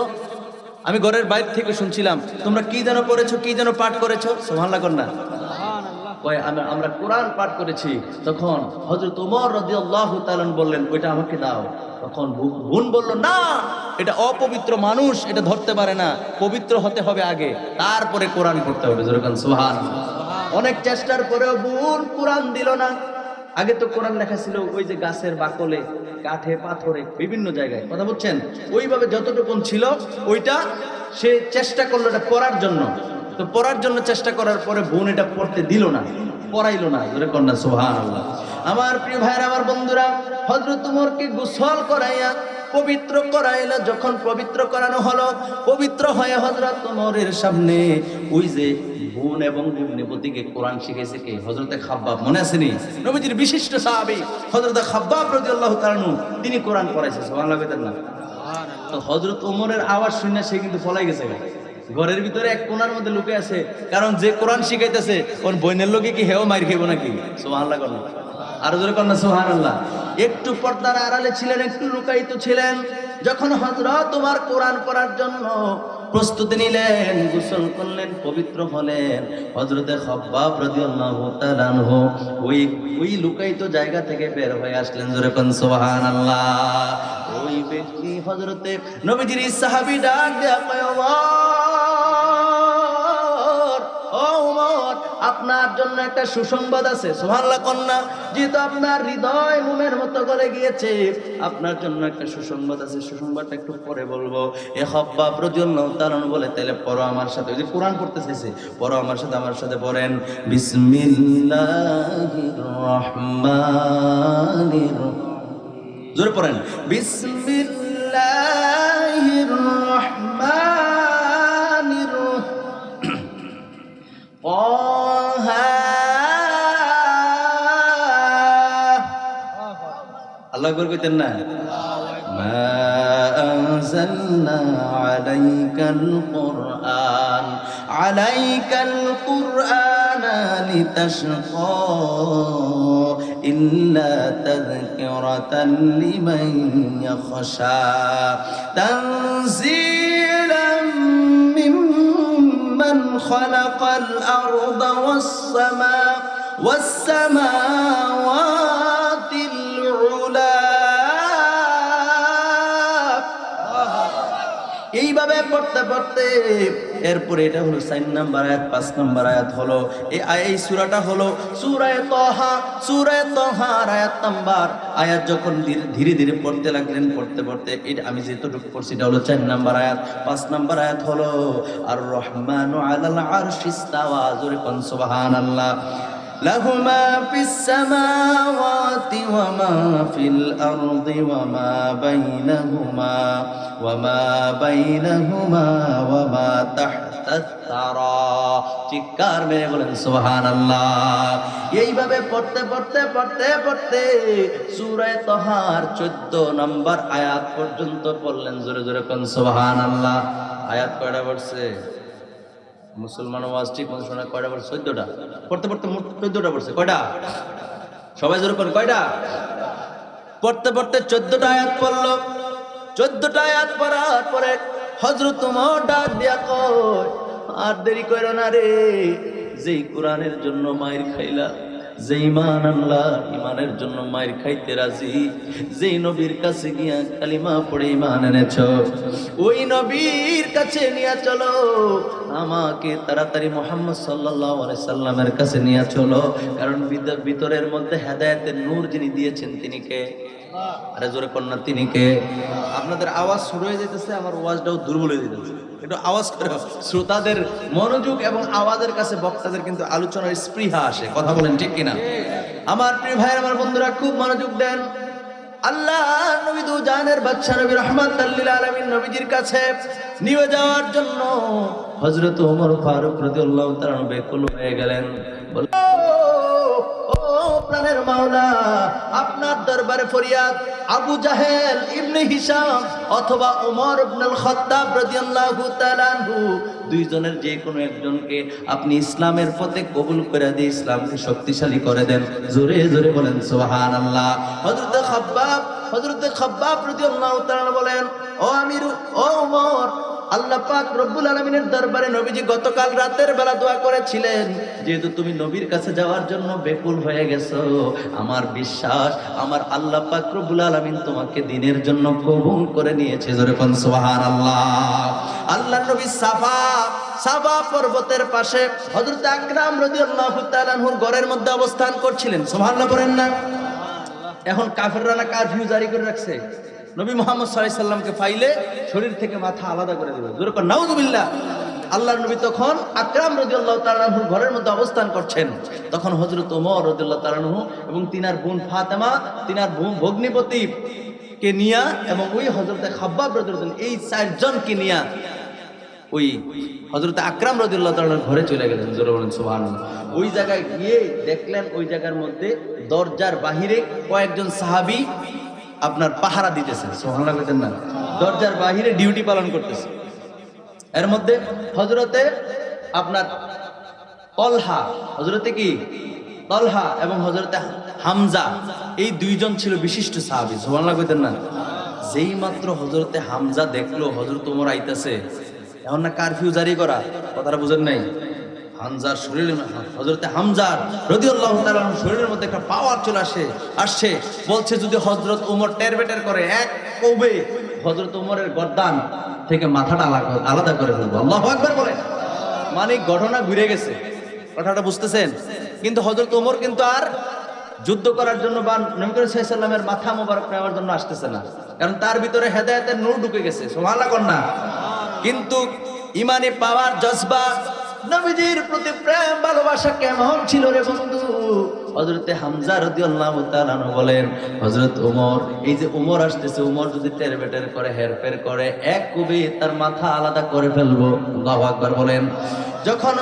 আমি ঘরের বাইরে থেকে শুনছিলাম, তোমরা কি যেন পড়েছো, কি যেন পাঠ করেছো? সুবহানাল্লাহ কন্যা। কয়, আমরা কোরআন পাঠ করেছি। তখন হযরত ওমর রাদিয়াল্লাহু তাআলা বললেন, ওইটা আমাকে দাও। তখন বোন বলল, না, এটা অপবিত্র মানুষ, এটা ধরতে পারে না, পবিত্র হতে হবে আগে, তারপরে কোরআন পড়তে হবে। যেরকম সুবহানাল্লাহ। অনেক চেষ্টার পরেও বোন কোরআন দিল না। আগে তো কোরআন লেখা ছিল ওই যে গাছের বাকলে, কাঠে, পাথরে, বিভিন্ন জায়গায়, কথা বলছেন, ওইভাবে যতটুকু ছিল ওইটা সে চেষ্টা করলো এটা পড়ার জন্য। তো পড়ার জন্য চেষ্টা করার পরে বোন এটা পড়তে দিল না, পড়াইলো না। জোরে কন্যা সুবহানাল্লাহ। আমার প্রিয় ভাইরা, আমার বন্ধুরা, হযরত ওমরকে গোসল করাইয়া পবিত্র করাইলা। যখন পবিত্র করানো হলো, পবিত্র হয়ে হযরত ওমরের সামনে ওই যে বোন এবং ভগ্নিপতিকে কোরআন শিখেছে কে? হযরতে খাব্বাব, মনে আছে নি? নবীজির বিশিষ্ট সাহাবী হযরতে খাব্বাব রাদিয়াল্লাহু তাআলা আনহু, তিনি কোরআন পড়াইছে। সুবহানাল্লাহ কইতেন না? তো হযরত ওমরের আওয়াজ শুনে সে কিন্তু পলাই গেছে, ঘরের ভিতরে এক কোণার মধ্যে লুকে আছে, কারণ যে কোরআন শিখাইতেছে ওর বোনের লোকে কি হেও মাইর খাইব নাকি? সুবহানাল্লাহ কন্যা। আর জোরে কন্যা সুবহানাল্লাহ। একটু পর্দার আড়ালে ছিলেন, একটু লুকায়িত ছিলেন। যখন হযরত ওমর কোরআন পড়ার জন্য প্রস্তুতি নিলেন, গোসল করলেন, পবিত্র হলেন, হযরতে খাব্বাব রাদিয়াল্লাহু তাআলা আনহু ওই লুকায়িত জায়গা থেকে বের হয়ে আসলেন। জোরে কোন সুবহানাল্লাহ। ওই ব্যক্তি হযরতে নবীজির সাহাবী ডাক দেয়া কয়, ওমর, আপনার জন্য একটা সুসংবাদ আছে। সুবহানাল্লাহ কন্যা। যেহেতু আপনার হৃদয় মোমের মতো গলে গিয়েছে, আপনার জন্য একটা সুসংবাদ আছে, সুসংবাদটা একটু পরে বলবো। এ খাব্বাব রাদিয়াল্লাহু তাআলা বলে, তাহলে পড়ো আমার সাথে। ওই যে কোরআন পড়তে চাইছে, পড়ো আমার সাথে। আমার সাথে পড়েন, বিসমিল্লাহির রহমানির রহিম। জোরে পড়েন, বিসমিল্লাহির রহমানির রহিম। আল্লাহু আকবার কইতেন না? মা আনজালনা আলাইকাল কুরআনা লিতাশকা ইল্লা তাযকিরাতান লিমান ইয়াখশা তানজিলাম মিম্মান খালাকাল আরদা ওয়াস-সামাওয়াতিল উলা। এইভাবে পড়তে পড়তে এরপরে এটা হলো 4 নম্বর আয়াত, 5 নম্বর আয়াত হলো এই সূরাটা হলো সূরা তাহার আয়াত নাম্বার। আয়াত যখন ধীরে ধীরে পড়তে লাগলেন, পড়তে পড়তে এটা আমি যেটুকু পড়ছি এটা হলো 4 নম্বর আয়াত। 5 নম্বর আয়াত হলো আর রহমানু আলাল আরশি ইস্তাওয়া। জোরে কোন সুবহানাল্লাহ। লাহু মা ফিস সামাওয়াতি ওয়া মা ফিল আরদি ওয়া মা বাইনাহুমা ওয়া মা বাইনাহুমা ওয়া মা তাহতাত তারা। চিৎকার মেরে বলেন সুবহানাল্লাহ। এইভাবে পড়তে পড়তে পড়তে পড়তে সূরা তাহার 14 নম্বর আয়াত পর্যন্ত পড়লেন। জোরে জোরে কোন সুবহানাল্লাহ। আয়াত কয়টা পড়ছে? মুসলমান ওয়াজ ঠিক মতো শোনা কয়টা পড়ছে? 14টা। পড়তে পড়তে মোট 14টা পড়ছে। কয়টা? সবাই জোরে কোন কয়টা? পড়তে পড়তে 14টা আয়াত পড়ল। 14টা আয়াত পড়ার পরে হযরত ওমর ডাক দিয়া কয়, আর দেরি করো না রে, যেই কোরআনের জন্য মায়ের খাইলা, যে ঈমান আনলা, ঈমানের জন্য মায়ের খাইতে রাজি, যেই নবীর কাছে গিয়া কালিমা পড়ে ঈমান এনেছ, ওই নবীর কাছে নিয়ে চলো, আমাকে তাড়াতাড়ি মুহাম্মদ সাল্লাল্লাহু আলাইহি সাল্লামের কাছে নিয়ে চলো। কারণ ভিতরের মধ্যে হেদায়েতের নূর যিনি দিয়েছেন তিনি কে? আরে জোরে কন্যা তিনি কে? আপনাদের আওয়াজ শুরু হয়ে যেতেছে, আমার ওয়াজটাও দুর্বল হয়ে যেতেছে। একটু আওয়াজ করে শ্রোতাদের মনোযোগ এবং আওয়াজের কাছে বক্তাদের কিন্তু আলোচনার স্পৃহা আসে। কথা বলেন ঠিক কিনা? আমার প্রিয় ভাই, আমার বন্ধুরা খুব মনোযোগ দেন। আল্লাহ নবী দু জাহানের বাদশা নবী রাহমাতাল লিল আলামিন নবীজির কাছে নিয়ে যাওয়ার জন্য হযরত ওমর ফারুক রাদিয়াল্লাহু তাআলা বেকুল হয়ে গেলেন। ও প্রাণের মাওলা, আপনার দরবারে ফরিয়াদ, আবু জাহেল ইবনে হিশাম অথবা ওমর ইবনুল খাত্তাব রাদিয়াল্লাহু তাআলা আনহু, দুইজনের যে কোনো একজনকে আপনি ইসলামের পথে কবুল করে দিয়ে ইসলামকে শক্তিশালী করে দেন। জোরে জোরে বলেন সুবহানাল্লাহ। হযরতে খাব্বাব রাদিয়াল্লাহু তাআলা বলেন, ও আমির, ও ওমর, আল্লাহ পাক রব্বুল আলামিনের দরবারে নবীজি গতকাল রাতের বেলা দোয়া করেছিলেন, যেহেতু তুমি নবীর কাছে যাওয়ার জন্য বেকুল হয়ে গেছো, আমার বিশ্বাস আমার আল্লাহ পাক রব্বুল আলামিন তোমাকে দিনের জন্য কবুল করে নিয়েছে। জোরে কোন সুবহানাল্লাহ। আল্লাহর নবী সাফা পর্বতের পাশে হযরত আকরাম রাদিয়াল্লাহু তাআলা আনহুর ঘরের মধ্যে অবস্থান করছিলেন। সুবহানাল্লাহ বলেন না? এখন কাফেররা না কারফিউ জারি করে রাখছে, নবী মুহাম্মদ সাল্লাল্লাহু আলাইহি সাল্লামকে পাইলে শরীর থেকে মাথা আলাদা করে দিবে। জোরে কোন নাউযুবিল্লাহ। আল্লাহর নবী তখন আকরাম রাদিয়াল্লাহু তাআলা আনহুর ঘরের মধ্যে অবস্থান করছেন। তখন হযরত ওমর রাদিয়াল্লাহু তাআলা আনহু এবং তিনার বোন ফাতেমা, তিনার ভগ্নিপতি কে নিয়া এবং ওই হযরতে খাব্বাব রাদিয়াল্লাহু তাআলা, এই চারজনকে নিয়া ওই হযরত আকরাম রাদিয়াল্লাহু তাআলার ঘরে চলে গেলেন। জোরে বলেন সুবহানাল্লাহ। ওই জায়গায় গিয়ে দেখলেন ওই জায়গার মধ্যে দরজার বাহিরে কয়েকজন সাহাবী আপনার পাহারা দিতেছে। সুবহানাল্লাহ বলেন না? দরজার বাহিরে ডিউটি পালন করতেছে। এর মধ্যে হযরতে আপনার তলহা, হযরতে কি তলহা এবং হযরতে হামজা, এই দুইজন ছিল বিশিষ্ট সাহাবী। সুবহানাল্লাহ বলেন না? যেই মাত্র হযরতে হামজা দেখলো হযরত ওমর আইতাছে, এখন না কারফিউ জারি করা, কথাটা বুঝেন নাই? হামজার শরীরে, হযরতে হামজার রাদিয়াল্লাহু তাআলা শরীরের মধ্যে একটা পাওয়ার চলে আসছে। বলছে যদি হযরত ওমর টের বেটের করে, এক কবে হযরত ওমরের গর্দান থেকে মাথাটা আলাদা করে ফেলবো। আল্লাহু আকবার বলেন। মানে ঘটনা ঘুরে গেছে, কথাটা বুঝতেছেন? কিন্তু হযরত ওমর কিন্তু আর যুদ্ধ করার জন্য বা নবী করিম সাল্লাল্লাহু আলাইহি সাল্লামের মাথা মোবারক নেওয়ার জন্য আসতেছে না, কারণ তার ভিতরে হেদায়েতের নূর ঢুকে গেছে। সুবহানাল্লাহ কন্যা। কিন্তু ইমানি পাওয়ার জজবা, নবীজির প্রতি প্রেম ভালোবাসা কেমন ছিল রে বন্ধু? হযরতে হামজা রাদিয়াল্লাহু তাআলা আনহু বলেন, হযরত ওমর, এই যে ওমর আসতেছে, ওমর যদি টের বেটের করে, হেরফের করে, এক কবি তার মাথা আলাদা করে ফেলবো। আল্লাহু আকবার বলেন। যখন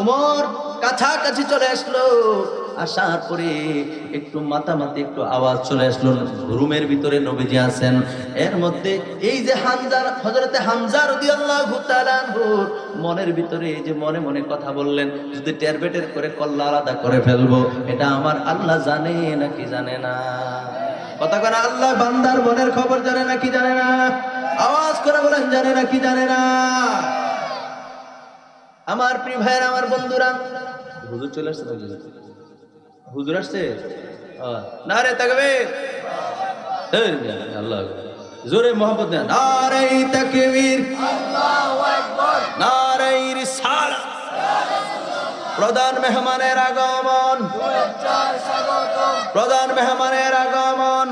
ওমর কাছাকাছি চলে আসলো, আসার পরে একটু মাতামাতি একটু আওয়াজ চলে আসলো, রুমের ভিতরে নবীজি আছেন। এর মধ্যে এই যে হামজা, হযরতে হামজা রাদিয়াল্লাহু তাআলা আনহু মনের ভিতরে এই যে মনে মনে কথা বললেন, যদি টের বেটের করে কল্লা আলাদা করে ফেলবো, এটা আমার আল্লাহ জানে নাকি জানে না? কথা করে আল্লাহ বান্দার মনের খবর জানে নাকি জানে না? আওয়াজ করে বলেন, জানে নাকি জানে না? আমার প্রিয় ভাইয়েরা, আমার বন্ধুরা, হুজুর চলে আসছে নাকি? হুজুর আসছে? নারে তাকবীর, আল্লাহ জোরে মোহাম্মদ, নারে তাকবীর, আল্লাহু আকবার, নারে রিসালাত। প্রধান মেহমানের আগমন, প্রধান মেহমানের আগমন,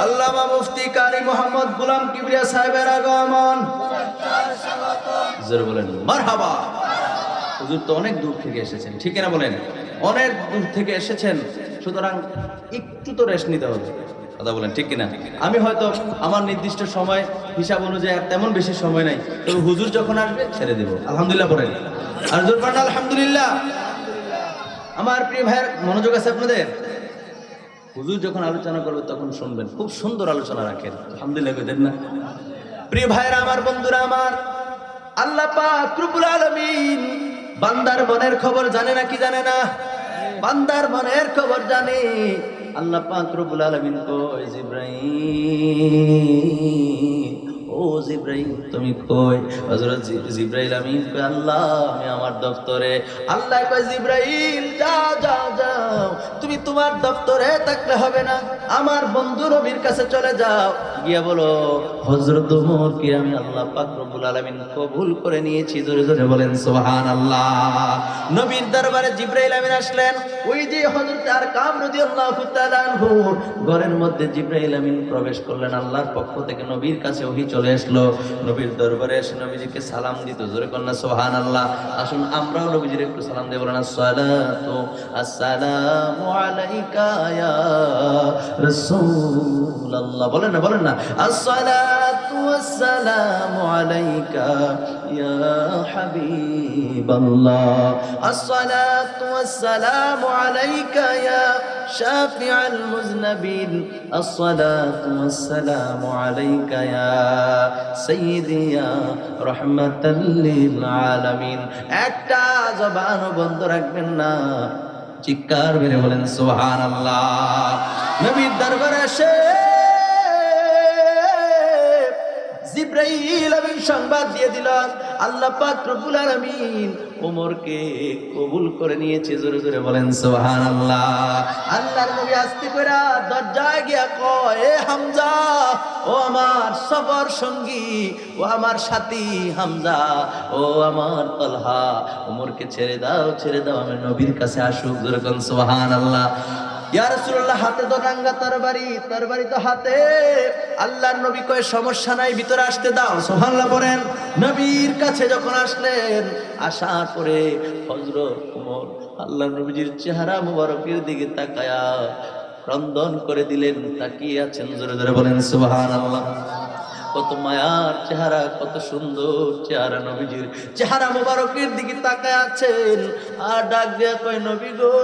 আল্লামা মুফতি কারি মোহাম্মদ গোলাম কিবরিয়া সাহেবের আগমন। জোরে বলেন মারহাবা। হুজুর তো অনেক দূর থেকে এসেছেন, ঠিক না বলেন? অনেক দূর থেকে এসেছেন, সুতরাং একটু তো রেস্ট নিতে হবে, কথা বলেন ঠিক কিনা? আমি হয়তো আমার নির্দিষ্ট সময় হিসাব অনুযায়ী আর তেমন বেশি সময় নাই, তবে হুজুর যখন আসবে ছেড়ে দেব। আলহামদুলিল্লাহ বলেন, আর জোর পান আলহামদুলিল্লাহ। আমার প্রিয় ভাইয়ের মনোযোগ আছে আপনাদের? হুজুর যখন আলোচনা করবে তখন শুনবেন, খুব সুন্দর আলোচনা রাখেন, আলহামদুলিল্লাহ কইতেন না? প্রিয় ভাইরা আমার, বন্ধুরা আমার, আল্লাহ পাক রব্বুল আলামিন বান্দার মনের খবর জানে না কি জানে না? বান্দার মনের খবর জানে। আল্লাহ পাক রব্বুল আলামিন কয় জিবরাইল, ও জিবরাইল তুমি কই? হযরত জিবরাইল আমিন কয় আল্লাহ আমি আমার দফতরে। আল্লাহ কয় জিবরাইল যাও যাও যাও, তুমি তোমার দফতরে থাকলে হবে না, আমার বন্ধু নবীর কাছে চলে যাও, গিয়া বলো হযরত ওমরকে আমি আল্লাহ পাক রব্বুল আলামিন কবুল করে নিয়েছি। জোরে জোরে বলেন সুবহানাল্লাহ। নবীর দরবারে জিবরাইল আমিন আসলেন। ওই যে হযরত আরকাম রাদিয়াল্লাহু তাআলা আনহু ঘরের মধ্যে জিবরাইল আমিন প্রবেশ করলেন, আল্লাহর পক্ষ থেকে নবীর কাছে ওহী চলে আসলো। নবীর দরবারে এসে নবীজিকে সালাম দিত, জোরে কন্না সুবহানাল্লাহ। আসুন আমরাও নবীজির একটু সালাম দিয়ে বলেন আসসালাতু আসসালামু আলাইকা ইয়া রাসূলুল্লাহ। বলেন না বলেন না, আসসালাতু আসসালামু আলাইকা ইয়া হাবিবাল্লাহ, আসসালাতু আসসালামু আলাইকা ইয়া শাফিআল মুযনিবিন, আসসালাতু ওয়াসসালামু আলাইকা ইয়া সাইয়্যিদি ইয়া রাহমাতাল লিল আলামিন। একটা জবান বন্ধ রাখবেন না, চিৎকার মেরে বলেন সুবহানাল্লাহ। নবীর দরবারে এসে জিবরাইল আমিন সংবাদ দিয়ে দিল আল্লাহ পাক রব্বুল আলামিন ওমরকে কবুল করে নিয়েছে। জোরে জোরে বলেন সুবহানাল্লাহ। আল্লাহর নবী আস্তে করে দরজায় গিয়া কয় এ হামজা, ও আমার সফর সঙ্গী, ও আমার সাথী হামজা, ও আমার তালহা, ওমরকে ছেড়ে দাও ছেড়ে দাও, আমি নবীর কাছে আসুক। জোরে বলেন সুবহানাল্লাহ। ইয়া রাসূলুল্লাহ, হাতে তো রাঙ্গা তরবারি, তরবারি তো হাতে। আল্লাহর নবী কয় সমস্যা নাই, ভিতরে আসতে দাও। সুবহানাল্লাহ বলেন। নবীর কাছে যখন আসলেন, আসার পরে হযরত ওমর আল্লাহর নবীজির চেহারা মুবারকের দিকে তাকায়া ক্রন্দন করে দিলেন। তাকিয়ে আছেন, জোরে জোরে বলেন সুবহানাল্লাহ। কত মায়ার চেহারা, কত সুন্দর চেহারা, নবীজির চেহারা মুবারকের দিকে তাকায় আছেন। আর ডাক দিয়া কয় নবী গো,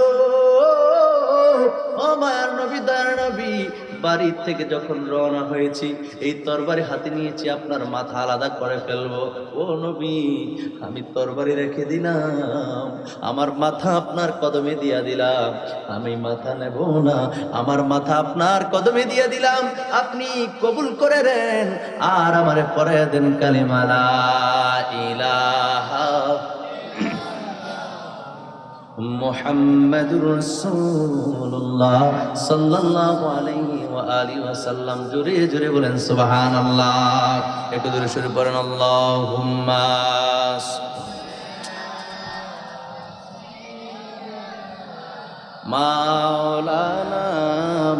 ও মায়ার নবী, দয়ার নবী, বাড়ি থেকে যখন রওনা হয়েছি এই তরবারি হাতে নিয়েছি আপনার মাথা আলাদা করে ফেলবো। ও নবী, আমি তরবারি রেখে দিলাম, আমার মাথা আপনার কদমে দিয়া দিলাম, আমি মাথা নেব না, আমার মাথা আপনার কদমে দিয়া দিলাম, আপনি কবুল করে দেন আর আমারে পরে দেন কালিমা লা ইলাহা মুহাম্মাদুর রাসূলুল্লাহ সাল্লাল্লাহু আলাইহি ওয়া আলিহি ওয়াসাল্লাম। জোরে জোরে বলেন সুবহানাল্লাহ। একটু জোরে শুরু করেন আল্লাহুম্মা মাওলানা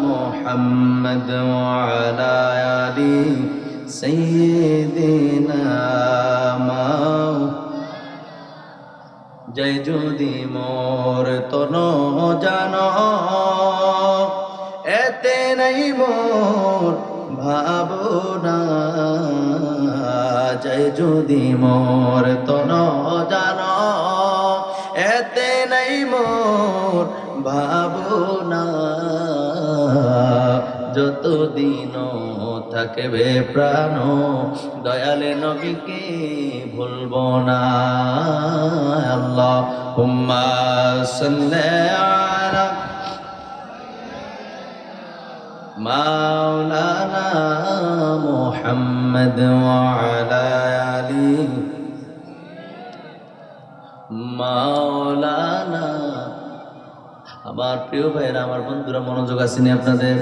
মুহাম্মদ ওয়া আলা আলি সাইয়্যিদিনা জয় যদি মোর তন জান, এতে নাই মোর ভাবনা, জয় যদি মোর তন জান, এতে নাই মোর ভাবনা, যতদিন থাকবে প্রাণ দয়ালে নবীকে ভুলব না। আল্লাহুম্মা সাল্লি আলা মাওলানা মুহাম্মদ ওয়া আলা আলি মাওলানা। আমার প্রিয় ভাইরা, আমার বন্ধুরা, মনোযোগ আছে নি আপনাদের?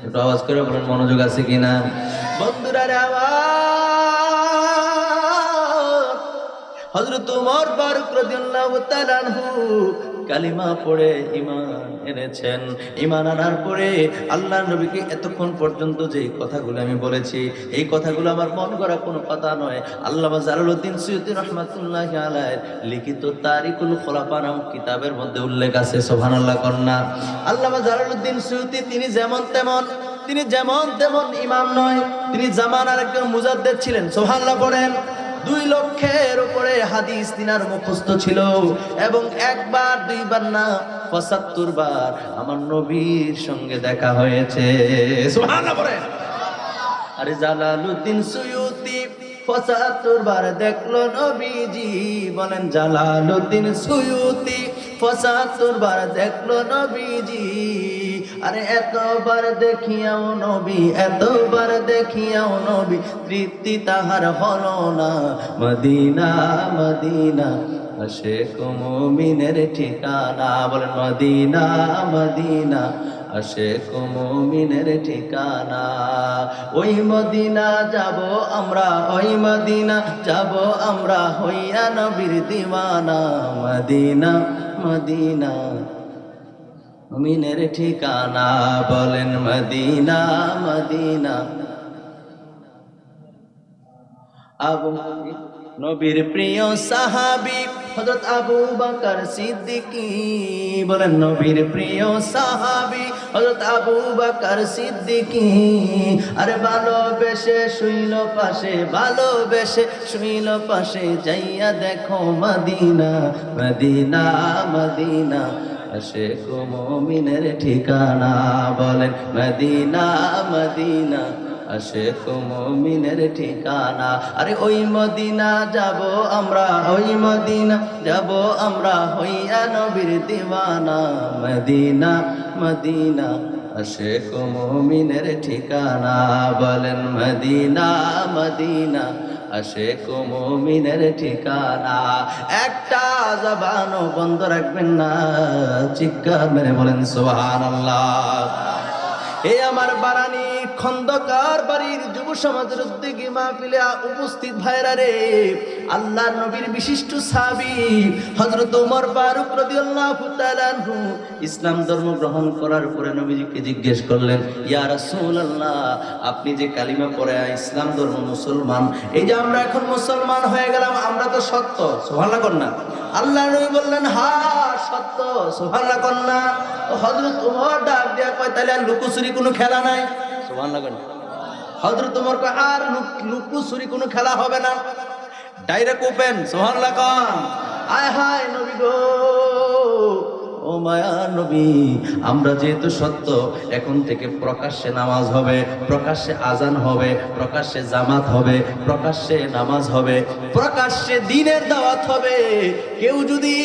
একটু আওয়াজ করে বলেন মনোযোগ আছে কিনা? বন্ধুরা রে আমার, হযরত ওমর ফারুক রাদিয়াল্লাহু তাআলা আনহু কালিমা পড়ে ঈমান এনেছেন। ঈমান আনার পরে আল্লাহর নবীকে এতক্ষণ পর্যন্ত যে কথাগুলো আমি বলেছি, এই কথাগুলো আমার মন গড়া কোনো কথা নয়। আল্লামা জালালউদ্দিন সুয়ুতী রাহমাতুল্লাহি আলাইহির লিখিত তারিকুল খুলাফা নামক কিতাবের মধ্যে উল্লেখ আছে। সুবহানাল্লাহ কন্যা। আল্লামা জালালউদ্দিন সুয়ুতী তিনি যেমন তেমন ইমাম নয়, তিনি জামানার একজন মুজাদ্দিদ ছিলেন। সুবহানাল্লাহ পড়েন। 2 লক্ষের উপরে হাদিস তিনার মুখস্থ ছিল এবং একবার দুইবার না 75 বার আমার নবীর সঙ্গে দেখা হয়েছে। সুবহানাল্লাহ পড়েন। আরে জালালউদ্দিন সুয়ুতী 75 বার দেখলো নবীজি। বলেন জালালউদ্দিন সুয়ুতী 75 বার দেখলো নবীজি। আরে এতবার দেখিয়াও নবী তৃপ্তি তাহার হলো না। মদিনা মদিনা আশিক মুমিনের ঠিকানা। বলেন মদিনা মদিনা আশিক মুমিনের ঠিকানা। ওই মদিনা যাব আমরা হইয়া নবীর দিওয়ানা। মদিনা মদিনা মুমিনের ঠিকানা। বলেন মদিনা মদিনা। নবীর প্রিয় সাহাবী হযরত আবু বকর সিদ্দিকী। বলেন নবীর প্রিয় সাহাবী হযরত আবু বকর সিদ্দিকী। আরে ভালোবেসে শুইল পাশে যাইয়া দেখো মদিনা মদিনা মদিনা আশিক মুমিনের ঠিকানা। বলেন মদিনা মদিনা আশিক মুমিনের ঠিকানা। আরে ওই মদিনা যাব আমরা হইয়া নবীর দিওয়ানা। মদিনা মদিনা আশিক মুমিনের ঠিকানা। বলেন মদিনা মদিনা আশিক মুমিনের ঠিকানা। একটা জবানও বন্ধ রাখবেন না, চিৎকার মেরে বলেন সুবহানাল্লাহ। এ আমার বারানি খন্দকার বাড়ির যুব সমাজের উদ্যোগী মাহফিলে উপস্থিত ভাইরা রে, আল্লাহর নবীর বিশিষ্ট সাহাবী হযরত ওমর ফারুক রাদিয়াল্লাহু তাআলা আনহু ইসলাম ধর্ম গ্রহণ করার পরে নবীজিকে জিজ্ঞেস করলেন, ইয়া রাসূলুল্লাহ, আপনি যে কালিমা পড়ে ইসলাম ধর্ম মুসলমান, এই যে আমরা এখন মুসলমান হয়ে গেলাম, আমরা তো সত্য, সুবহানাল্লাহ কন্যা। আল্লাহর নবী বললেন, হ্যাঁ সত্য, সুবহানাল্লাহ কন্যা। হযরত ওমর ডাক দিয়া কয়, তাহলে আর লুকোচুরি কোনো খেলা নাই, সুবহানাল্লাহ কন্যা। হযরত ওমর কয়, আর লুকোচুরি কোনো খেলা হবে না, ডাইরেক্ট ওপেন, সুবহানাল্লাহ কন। আয় হায় নবী গো, ও মায়ার নবী, আমরা যেহেতু সত্য, এখন থেকে প্রকাশ্যে নামাজ হবে, প্রকাশ্যে আজান হবে, প্রকাশ্যে জামাত হবে, প্রকাশ্যে নামাজ হবে, প্রকাশ্যে দ্বীনের দাওয়াত হবে। কেউ যদি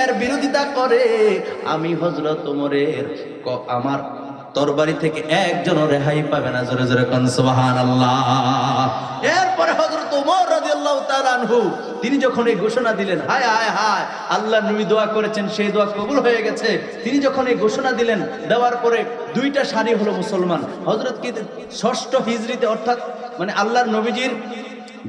এর বিরোধিতা করে, আমি হযরত ওমরের আমার তরবারি থেকে একজনও রেহাই পাবে না। জোরে জোরে কোন সুবহানাল্লাহ। এরপরে হযরত ওমর রাদিয়াল্লাহু তাআলা আনহু তিনি যখন এই ঘোষণা দিলেন, হায় হায় হায়, আল্লাহর নবী দোয়া করেছেন, সেই দোয়া কবুল হয়ে গেছে। তিনি যখন এই ঘোষণা দিলেন, দেওয়ার পরে 2টা সারি হলো মুসলমান। হযরত কি 6ষ্ঠ হিজরিতে, অর্থাৎ মানে আল্লাহর নবীজির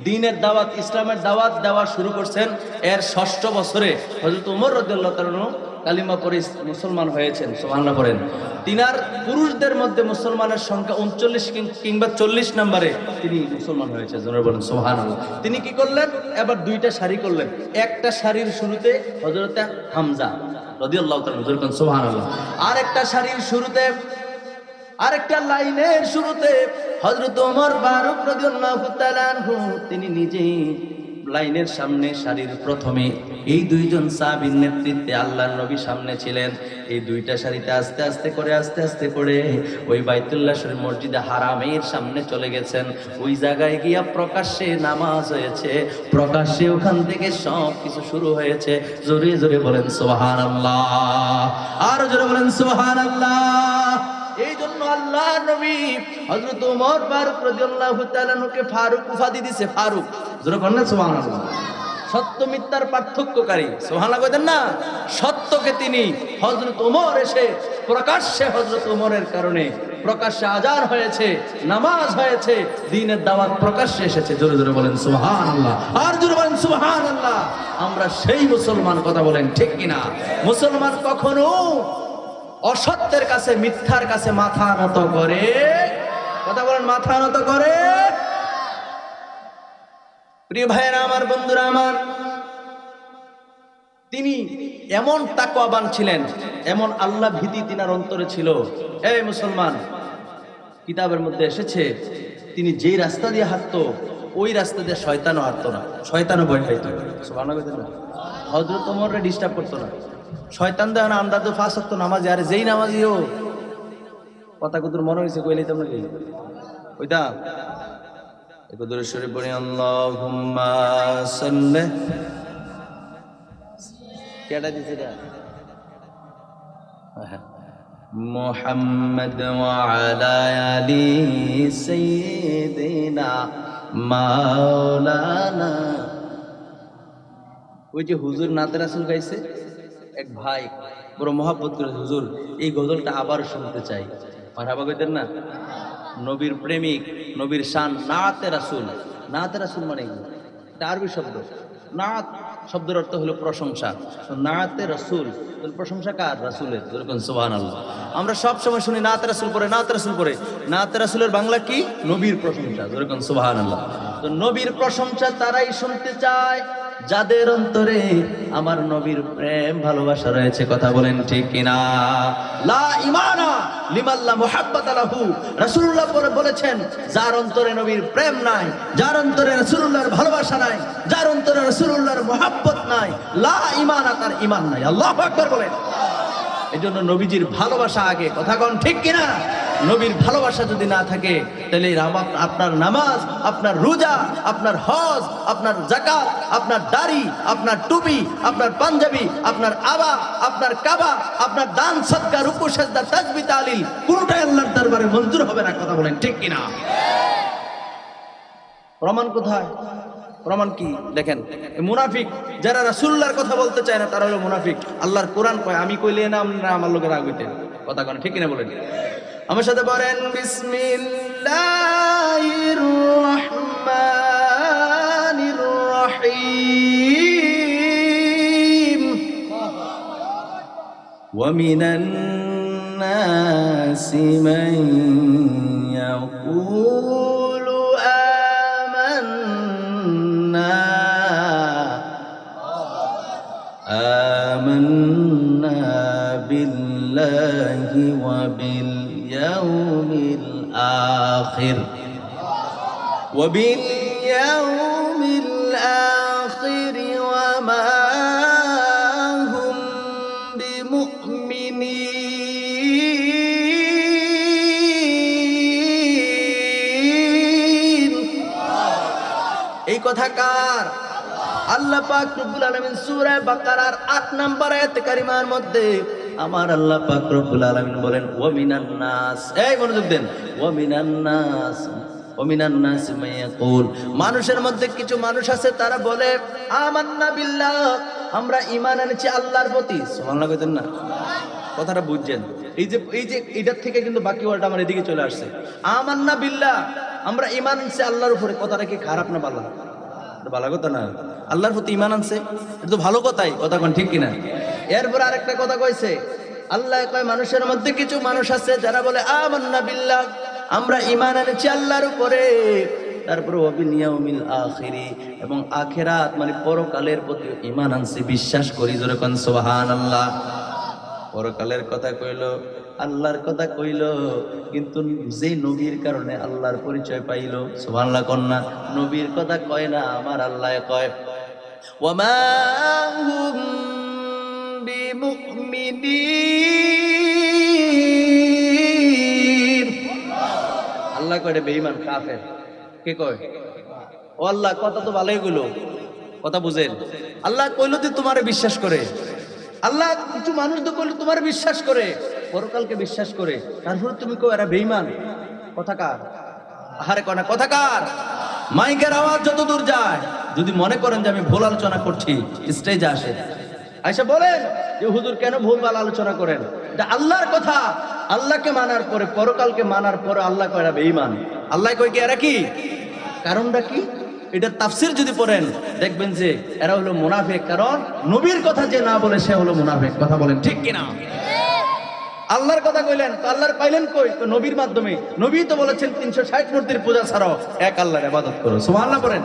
দ্বীনের দাওয়াত, ইসলামের দাওয়াত দেওয়া শুরু করছেন, এর 6ষ্ঠ বছরে হযরত ওমর রাদিয়াল্লাহু তাআলা কালিমা পড়ে মুসলমান হয়েছেন, সুবহানাল্লাহ পড়েন। তিনার পুরুষদের মধ্যে মুসলমানের সংখ্যা 39 কিংবা 40 নম্বরে তিনি মুসলমান হয়েছে, জোরে বলেন সুবহানাল্লাহ। তিনি কি করলেন, এবার 2টা সারি করলেন। একটা সারির শুরুতে হযরত হামজা রাদিয়াল্লাহু তাআলা, জোরে বলেন সুবহানাল্লাহ। আরেকটা সারির শুরুতে, আরেকটা লাইনের শুরুতে হযরত ওমর ফারুক রাদিয়াল্লাহু তাআলা আনহু তিনি নিজেই লাইনের সামনে, সারির প্রথমে। এই 2জন সাহাবীর নেতৃত্বে আল্লাহর নবী সামনে ছিলেন। এই 2টা সারিতে আস্তে আস্তে করে ওই বাইতুল্লাহ শরীফ মসজিদে হারামের সামনে চলে গেছেন। ওই জায়গায় গিয়া প্রকাশ্যে নামাজ হয়েছে, প্রকাশ্যে ওখান থেকে সব কিছু শুরু হয়েছে। জোরে জোরে বলেন সুবহানাল্লাহ, আর জোরে বলেন সুবহানাল্লাহ। এই জন্য আল্লাহ নবী হযরত ওমর ফারুক রাদিয়াল্লাহু তাআলা কে ফারুক উপাধি দিয়েছে, ফারুক। জোরে বলেন সুবহানাল্লাহ। সত্য মিথ্যার পার্থক্যকারী, সুবহানাল্লাহ কইতেন না। সত্যকে তিনি হযরত ওমর এসে প্রকাশ্যে হযরত ওমরের কারণে প্রকাশ্যে আজান হয়েছে, নামাজ হয়েছে, দ্বীনের দাওয়াত প্রকাশ্যে এসেছে। জোরে জোরে বলেন সুবহানাল্লাহ, আর জোরে বলেন সুবহানাল্লাহ। আমরা সেই মুসলমান, কথা বলেন ঠিক কিনা? মুসলমান কখনো অসত্যের কাছে, মিথ্যার কাছে মাথা নত করে, কথা বলেন, মাথা নত করে। প্রিয় ভাইয়েরা আমার, বন্ধুরা আমার, তিনি এমন তাকওয়াবান ছিলেন, এমন আল্লাহ ভীতি তিনার অন্তরে ছিল। এই মুসলমান, কিতাবের মধ্যে এসেছে তিনি যেই রাস্তা দিয়ে হাঁটতো ওই রাস্তা দিয়ে শয়তানও হাঁটতো না, শয়তানও ভয় খাইতো। সুবহানাল্লাহ। হযরত ওমরকে ডিস্টার্ব করতো না শয়তান। দেয় না আমরা তো 5 ওয়াক্ত নামাজি, আরে যেই নামাজি হোক, কথা কত মনে হয়েছে কইলেই তোমরা কি ওইটা একদরে শরীফ পড়ি, আল্লাহুম্মা সাল্লি, কেডা দিছে এটা, মুহাম্মদ ওয়া আলা আলি সাইয়্যিদিনা মাওলানা। ওই যে হুজুর নাতে রাসূল গাইছে, এক ভাই বড় মহব্বত করে, হুজুর এই গজলটা আবার শুনতে চাই। মারহাবা কইতেন না? নবীর প্রেমিক, নবীর শান, নাতে রাসূল। নাতে রাসূল মানে এটা আরবি শব্দ। নাত শব্দের অর্থ হলো প্রশংসা। নাতে রাসূল, প্রশংসা কার? রাসূলের। যেরকম সুবহানাল্লাহ। আমরা সব সময় শুনি নাতে রাসূল করে, নাতে রাসূল করে। নাতে রাসূলের বাংলা কি? নবীর প্রশংসা। যেরকম সুবহানাল্লাহ। তো নবীর প্রশংসা তারাই শুনতে চায় যাদের অন্তরে আমার নবীর প্রেম ভালোবাসা রয়েছে। কথা বলেন ঠিক কিনা? লা ঈমানা লিমান লা মুহাব্বাতা লাহু। রাসূলুল্লাহ পরে বলেছেন, যার অন্তরে নবীর প্রেম নাই, যার অন্তরে রাসূলুল্লাহর ভালোবাসা নাই, যার অন্তরে রাসূলুল্লাহর মুহাব্বত নাই, লা ঈমানা, তার ঈমান নাই। আল্লাহু আকবার বলেন। এজন্য নবীজির ভালোবাসা আগে। কথা কোন ঠিক কিনা? নবীর ভালোবাসা যদি না থাকে তাহলে আপনার নামাজ, আপনার রোজা, আপনার হজ, আপনার যাকাত, আপনার দাড়ি, আপনার টুপি, আপনার পাঞ্জাবি, আপনার আবা, আপনার কাবা, আপনার দান সদকা, রুকু সাজদা, তাসবিহ তাহলিল কোনটাই আল্লাহর দরবারে মঞ্জুর হবে না। কথা বলেন ঠিক কিনা? প্রমাণ কোথায়? প্রমাণ কি? দেখেন, মুনাফিক যারা রাসূলুল্লাহর কথা বলতে চায় না তারা হলো মুনাফিক। আল্লাহর কোরআন কয়, আমি কইলে না আপনারা আমার লোকের রাগ হইতেন। কথা কোন ঠিক কিনা বলেন? আমার সাথে বলেন, বিসমিল্লাহির রহমানির রহিম। ওয়া মিনান নাসি মান ইয়াকুলু আমান্না বিল্লাহি ওয়া বিল ইয়াউমিল আখির ওয়া বিল ইয়াউমিল আখির ওয়া মা হুম বিমুমিনিন। এই কথা কার? আল্লাহ পাক রব্বুল আলামিন সূরা বাকারার 8 নম্বর আয়াতে কারিমার মধ্যে আমার আল্লাহ পাক রব্বুল আলামিন বলেন, ওয়া মিনান নাস, এই মনোযোগ দেন, ওয়া মিনান নাস, ওয়া মিনান নাস মায়াকুল, মানুষের মধ্যে কিছু মানুষ আছে তারা বলে, আমান্না বিল্লাহ, আমরা ঈমান এনেছি আল্লাহর প্রতি। সুবহানাল্লাহ কইতেন না? কথাটা বুঝছেন? এই যে এটার থেকে কিন্তু বাকি ওয়ার্ডটা আমার এদিকে চলে আসছে। আমান্না বিল্লাহ, আমরা ঈমান এনেছি আল্লাহর উপরে। কথাটা কি খারাপ না ভালো? ভালো কথা না? আল্লাহর প্রতি ঈমান আনছে, এটা তো ভালো কথাই। কথা কোন ঠিক কিনা? এরপর আরেকটা কথা কইছে, আল্লাহ কয় মানুষের মধ্যে কিছু মানুষ আছে যারা বলে আমান্না বিল্লাহ, আমরা ঈমান এনেছি আল্লাহর উপরে। তারপরে ওয়া বিল ইয়াউমিল আখিরি, এবং আখিরাত মানে পরকালের প্রতি ঈমান আনছি, বিশ্বাস করি। জোরে কোন সুবহানাল্লাহ। পরকালের কথা কইলো, আল্লাহর কথা কইলো, কিন্তু যে নবীর কারণে আল্লাহর পরিচয় পাইলো। সুবহানাল্লাহ কন্যা, নবীর কথা কয় না, আমার আল্লাহ কয়, ওয়া মা হুম বিমুমিনিন। আল্লাহ কয় বেঈমান, কাফের। কে কয়? ও আল্লাহ, কথা তো ভালোই কইলো, কথা বুঝেন। আল্লাহ কইলো যে তোমারে বিশ্বাস করে। আল্লাহ কিছু মানুষ তো কইলো তোমারে বিশ্বাস করে, পরকালকে বিশ্বাস করে, তারপর তুমি কও এরা বেঈমান। কথা কার? আহারে কনা, কথা কার? মাইকের আওয়াজ যত দূর যায়, যদি মনে করেন যে আমি ভুল আলোচনা করছি, স্টেজে আসে, আইসা বলেন যে হুজুর কেন ভুলভাল আলোচনা করেন, এটা আল্লাহর কথা। আল্লাহকে মানার পরে, পরকালকে মানার পরে আল্লাহ কয় এরা বেঈমান। আল্লাহ কয় কি এরা কি? কারণটা কি? এটা তাফসির যদি পড়েন দেখবেন যে এরা হলো মুনাফিক। কারণ নবীর কথা যে না বলে সে হলো মুনাফিক। কথা বলেন ঠিক কিনা? আল্লাহর কথা কইলেন তো আল্লাহর পাইলেন কই? তো নবীর মাধ্যমে। নবী তো বলেছেন 360 মূর্তির পূজা ছাড়াও এক আল্লাহর ইবাদত করো। সুবহানাল্লাহ পড়েন।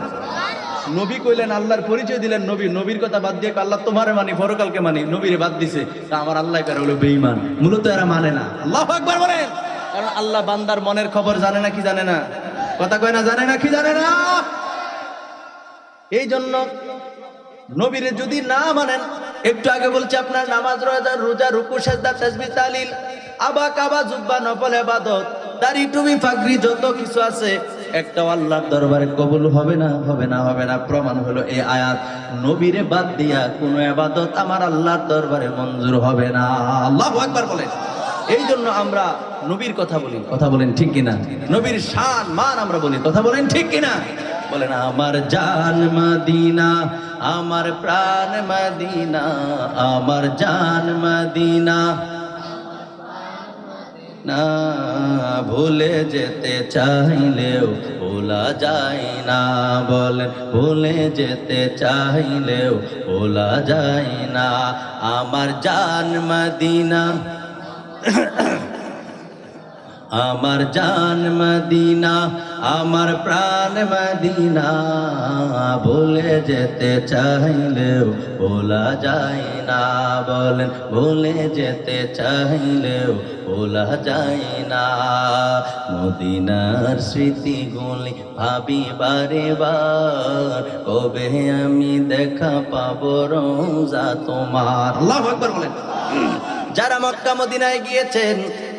নবী কইলেন, আল্লাহর পরিচয় দিলেন নবী। নবীর কথা বাদ দিয়ে আল্লাহ তোমারে মানি, পরকালকে মানি, নবীরে বাদ দিছে। তা আমার আল্লাহ কার হলো বেঈমান। মূলত এরা মানে না। আল্লাহু আকবার বলেন। কারণ আল্লাহ বান্দার মনের খবর জানে না কি জানে না? কথা কয় না, জানে না কি জানে না? এই জন্য নবীরে যদি না মানেন, একটু আগে বলছি আপনার নামাজ, রোজা, রুকু, সাজদা, তাসবিহ, তাহলিল, আবা কাবা, জুব্বা, নফল ইবাদত, দাড়ি, টুপি, পাগড়ি যত কিছু আছে একটাও আল্লাহর দরবারে কবুল হবে না, হবে না, হবে না। প্রমাণ হলো এই আয়াত। নবীরে বাদ দিয়া কোনো ইবাদত আমার আল্লাহর দরবারে মঞ্জুর হবে না। আল্লাহু আকবার বলেন। এই জন্য আমরা নবীর কথা বলি। কথা বলেন ঠিক কিনা? নবীর শান মান আমরা বলি। কথা বলেন ঠিক কিনা? বলেন আমার জান মদিনা, আমার প্রাণ মদিনা, আমার জান মদিনা, না ভুলে যেতে চাইলেও ভোলা যায় না। বলেন ভুলে যেতে চাইলেও ভোলা যায় না। আমার জান মদিনা, আমার জান মদিনা, আমার প্রাণ মদিনা, ভুলে যেতে চাইলেও ভোলা যায় না। বলেন ভুলে যেতে চাইলেও ভোলা যায় না। মদিনার স্মৃতিগুলি ভাবি বারে বার, কবে আমি দেখা পাবো রোজা তোমার। আল্লাহু আকবার বলেন। যারা মক্কা মদিনায় গিয়েছেন,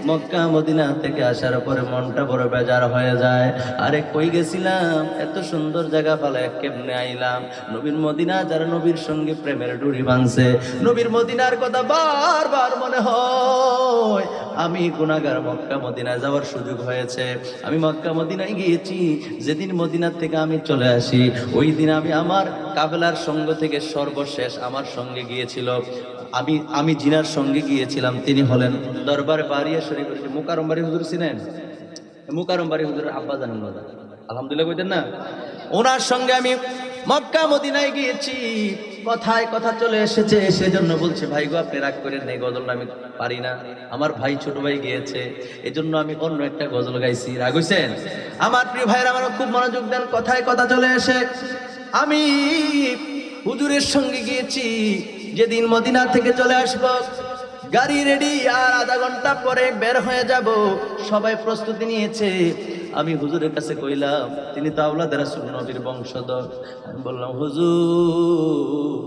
মক্কা মদিনা থেকে আসার পরে মনটা বড় বেজার হয়ে যায়। আরে কই গেছিলাম, এত সুন্দর জায়গা পালে কেমনে আইলাম। নবীর মদিনা যারা নবীর সঙ্গে প্রেমের ডুরি বাঁধছে, নবীর মদিনার কথা বারবার মনে হয়। আমি গুনাহগার, মক্কা মদিনায় যাওয়ার সুযোগ হয়েছে। আমি মক্কা মদিনায় গিয়েছি। যেদিন মদিনা থেকে আমি চলে আসি, ওই দিন আমি আমার কাফেলার সঙ্গ থেকে সর্বশেষ আমার সঙ্গে গিয়েছিল, আমি জিনার সঙ্গে গিয়েছিলাম। তিনি হলেন দরবারে বাড়িয়া শরীফের মুকাররম বাড়ি হুজুর। চিনেন মুকাররম বাড়ি হুজুরের আব্বা জানেন না? আলহামদুলিল্লাহ কইতেন না? ওনার সঙ্গে আমি মক্কা মদিনায় গিয়েছি। কথায় কথা চলে এসেছে, সেজন্য বলছে ভাই গো আপনি রাগ করেন নাই, গজলটা আমি পারি না। আমার ভাই ছোট ভাই গিয়েছে, এজন্য আমি অন্য একটা গজল গাইছি। রাগ হইছেন? আমার প্রিয় ভাইরা আমার খুব মনোযোগ দেন। কথায় কথা চলে এসে আমি হুজুরের সঙ্গে গিয়েছি। যেদিন মদিনা থেকে চলে আসব, গাড়ি রেডি, আর আধা ঘন্টা পরে বের হয়ে যাব। সবাই প্রস্তুতি নিয়েছে। আমি হুজুরের কাছে কইলাম, তিনি তো আওলাদ রাসূল নবীর বংশধর। আমি বললাম হুজুর,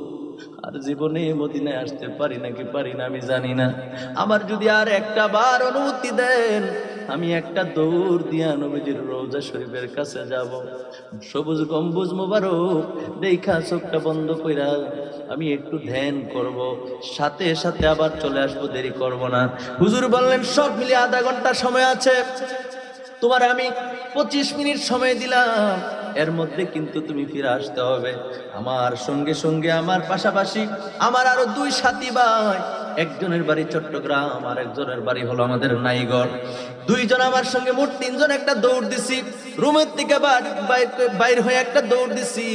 আর জীবনে মদিনায় আসতে পারি নাকি পারি না আমি জানি না। আমার যদি আর একটা বার অনুমতি দেন, আমি একটা দৌড় দিয়া নবীজির রওজা শরীফের কাছে যাব। সবুজ গম্বুজ মোবারক দেখা চোখটা বন্ধ কইরা আমি একটু ধ্যান করব, সাথে সাথে আবার চলে আসবো, দেরি করব না। হুজুর বললেন সব মিলে আধা ঘন্টা সময় আছে, তোমার আমি 25 মিনিট সময় দিলাম, এর মধ্যে কিন্তু তুমি ফিরে আসতে হবে। আমার সঙ্গে সঙ্গে আমার পাশাপাশি আমার আরো 2 সাথী ভাই, একজনের বাড়ি চট্টগ্রাম আর একজনের বাড়ি হলো আমাদের নাইগড়। 2 জন আমার সঙ্গে, মোট 3 জন একটা দৌড় দিছি। রুমের থেকে বাইর হয়ে একটা দৌড় দিছি।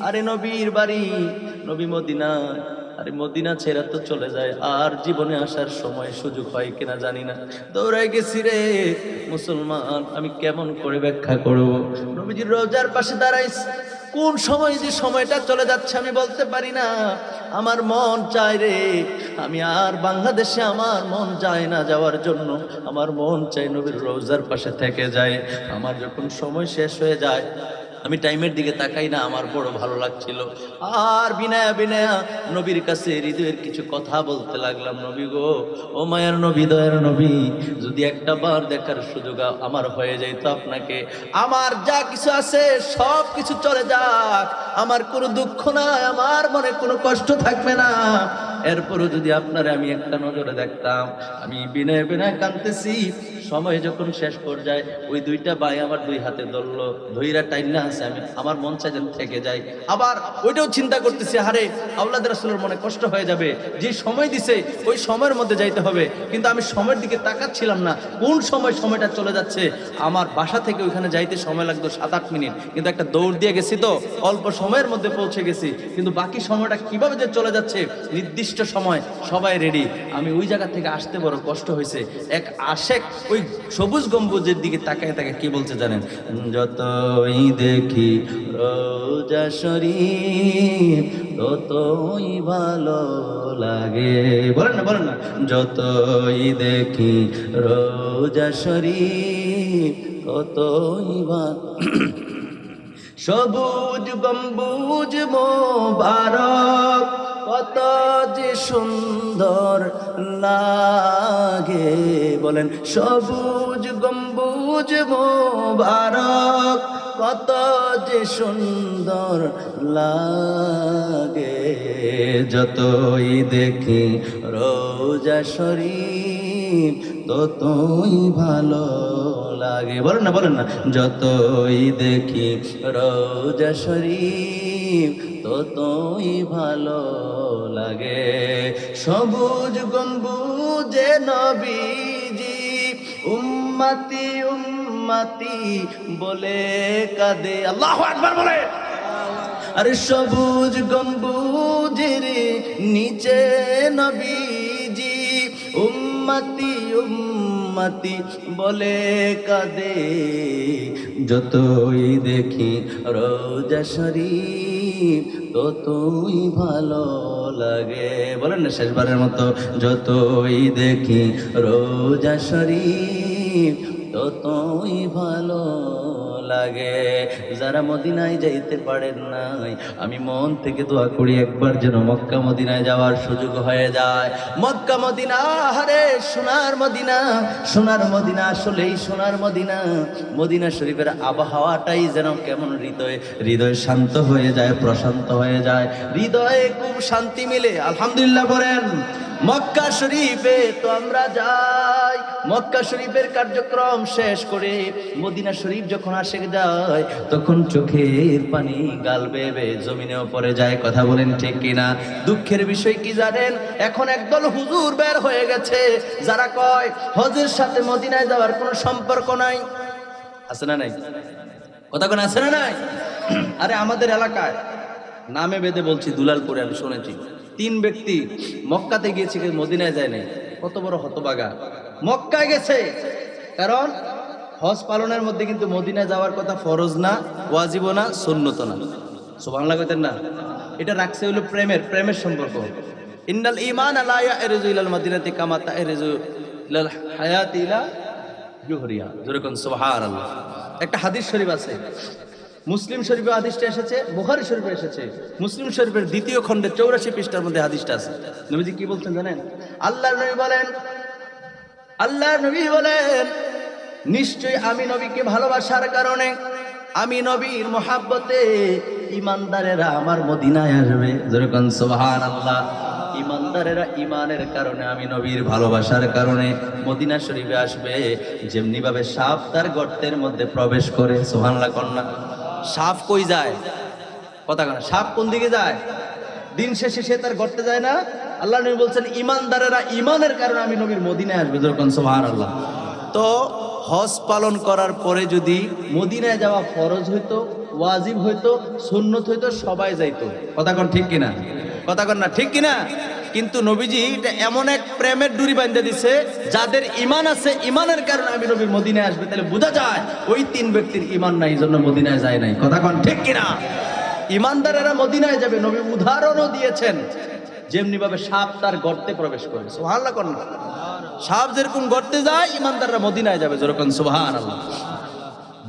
আরে নবীর বাড়ি, নবী মদিনা। আরে মদিনা ছেড়ে তো চলে যায়, আর জীবনে আসার সময় সুযোগ হয় কিনা জানি না। দৌড়াই গেছি রে মুসলমান, আমি কেমন করে ব্যাখ্যা করব? নবীজির রওজার পাশে দাঁড়াইছি, কোন সময় যে সময়টা চলে যাচ্ছে আমি বলতে পারি না। আমার মন চায় রে, আমি আর বাংলাদেশে আমার মন চায় না যাওয়ার জন্য। আমার মন চায় নবীর রওজার পাশে থেকে যায়। আমার যখন সময় শেষ হয়ে যায়, আমি টাইমের দিকে তাকাই না, আমার বড় ভালো লাগছিল। আর বিনায়া বিনায়া নবীর কাছে হৃদয়ের কিছু কথা বলতে লাগলাম। নবী গো, ও মায়ার নবী, দয়ার নবী, যদি একটা বার দেখার সুযোগ আমার হয়ে যাইতো আপনাকে, আমার যা কিছু আছে সব কিছু চলে যাক, আমার কোনো দুঃখ নাই, আমার মনে কোনো কষ্ট থাকবে না, এরপরও যদি আপনারে আমি একটা নজরে দেখতাম, আমি বিনয় বিনয় কাঁদতেছি। সময় যখন শেষ পর্যায়ে ওই দুইটা ভাই আমার দুই হাতে ধরলো, ধইরা টাইনা আছে, আমি আমার মন চাই যেন থেকে যাই। আবার ওইটাও চিন্তা করতেছি, হারে আওলাদ রাসূলের মনে কষ্ট হয়ে যাবে, যে সময় দিছে ওই সময়ের মধ্যে যাইতে হবে। কিন্তু আমি সময়ের দিকে তাকাচ্ছিলাম না, কোন সময় সময়টা চলে যাচ্ছে। আমার বাসা থেকে ওইখানে যাইতে সময় লাগতো 7-8 মিনিট, কিন্তু একটা দৌড় দিয়ে গেছি তো অল্প সময়ের মধ্যে পৌঁছে গেছি। কিন্তু বাকি সময়টা কিভাবে যে চলে যাচ্ছে, নির্দিষ্ট সময় সবাই রেডি, আমি ওই জায়গা থেকে আসতে বড় কষ্ট হয়েছে। এক আশেক ওই সবুজ গম্বুজের দিকে তাকায় তাকায় কি বলছে জানেন? যতই দেখি রোজা শরীফ ততই ভালো লাগে। বলেন না, বলেন না, যতই দেখি রোজা শরীফ ততই ভালো। সবুজ গম্বুজ মোবারক কত যে সুন্দর লাগে। বলেন, সবুজ গম্বুজ মোবারক কত যে সুন্দর লাগে। যতই দেখি রোজা শরীফ ততই ভালো লাগে। বলেন না, বলেন না, যতই দেখি রোজা শরীফ ততই ভালো লাগে। সবুজ গম্বুজে নবীজি উম্মতি উম্মতি বলে কাঁদে। আল্লাহু আকবার বলে। আরে সবুজ গম্বুজের নিচে নবীজি উম্মতি উম্মতি বলে কাঁদে। যতই দেখি রোজা শরীফ ততই ভালো লাগে। বলেন না শেষবারের মতো, যতই দেখি রোজা শরীফ ততই ভালো লাগে। যারা মদিনায় যাইতে পারেন নাই, আমি মন থেকে দোয়া করি একবার যেন মক্কা মদিনায় যাওয়ার সুযোগ হয়ে যায়। মক্কা মদিনা, হারে সোনার মদিনা, সোনার মদিনা, আসলেই সোনার মদিনা। মদিনা শরীফের আবহাওয়াটাই যেন কেমন হৃদয় হৃদয় শান্ত হয়ে যায়, প্রশান্ত হয়ে যায়, হৃদয়ে খুব শান্তি মিলে। আলহামদুলিল্লাহ বলেন। মক্কা শরীফে তো আমরা যাই, মক্কা শরীফের কার্যক্রম শেষ করে মদিনা শরীফ যখন আসে যায়, তখন চোখের পানি গাল বেয়ে বেয়ে জমিনেও পড়ে যায়। কথা বলেন ঠিক কিনা? দুঃখের বিষয় কি জানেন? এখন একদল হুজুর বের হয়ে গেছে, যারা কয় হজের সাথে মদিনায় যাওয়ার কোনো সম্পর্ক নাই। আছে না নাই? কথা কোন আছে না নাই? আরে আমাদের এলাকায় নামে বেদে বলছি, দুলালপুরে আমি শুনেছি 3 ব্যক্তি মক্কাতে গিয়েছে, মদিনায় যায় নাই। কত বড় হতবাগা! মক্কায় গেছে কারণ হজ পালনের মধ্যে কিন্তু মদিনায় যাওয়ার কথা ফরজ না, ওয়াজিব না, সুন্নত না। সুবহানাল্লাহ কইতেন না? এটা রাখছে হলো প্রেমের সম্পর্ক। ইন্নাল ঈমান লা ইয়ারজু ইলাল মদিনাতি কামা তারজু ইলাল হায়াতি ইলা জুহরিয়া। যেরকম সুবহানাল্লাহ। একটা হাদিস শরীফ আছে, মুসলিম শরীফে হাদিসটা এসেছে, বুখারী শরীফে এসেছে। মুসলিম শরীফের 2য় খণ্ডে 84 পৃষ্ঠার মধ্যে হাদিসটা আছে। নবীজি কি বলছেন জানেন? আল্লাহর নবী বলেন, নিশ্চয়ই আমি নবীকে ভালোবাসার কারণে, আমি নবীর মহাব্বতে ইমানদারেরা আমার মদিনায় আসবে। যেরকম সুবহানাল্লাহ। ইমানদারেরা ইমানের কারণে, আমি নবীর ভালোবাসার কারণে মদিনা শরীফে আসবে। যেমনি ভাবে সাপ তার গর্তের মধ্যে প্রবেশ করে। সুবহানাল্লাহ কন্যা। সাপ কই যায়? কথা কেন? সাপ কোন দিকে যায়? দিন শেষে সে তার গর্তে যায় না? আল্লাহ নবী বলছেন ইমানদারেরা ইমানের কারণে আমি নবীর মদিনায় আসবে। যেরকম সুবহানাল্লাহ। তো হজ পালন করার পরে যদি মদিনায় যাওয়া ফরজ হইতো, ওয়াজিব হইতো, সুন্নত হইতো, সবাই যাইতো। কথা কোন ঠিক কিনা? কথা কোন না ঠিক কিনা? কিন্তু নবীজি এটা এমন এক প্রেমের ডুরি বাঁধে দিছে, যাদের ইমান আছে, ইমানের কারণে আমি নবীর মদিনায় আসবে। তাহলে বোঝা যায় ওই 3 ব্যক্তির ইমান নাই, জন্য মদিনায় যায় নাই। কথা কোন ঠিক কিনা? ইমানদারেরা মদিনায় যাবে। নবী উদাহরণও দিয়েছেন, যেমনি ভাবে সাপ তার গর্তে প্রবেশ করে। সুবহানাল্লাহ কোন না? সাপ যেরকম গর্তে যায়, ইমানদাররা মদিনায় যাবে। যেরকম সুবহানাল্লাহ।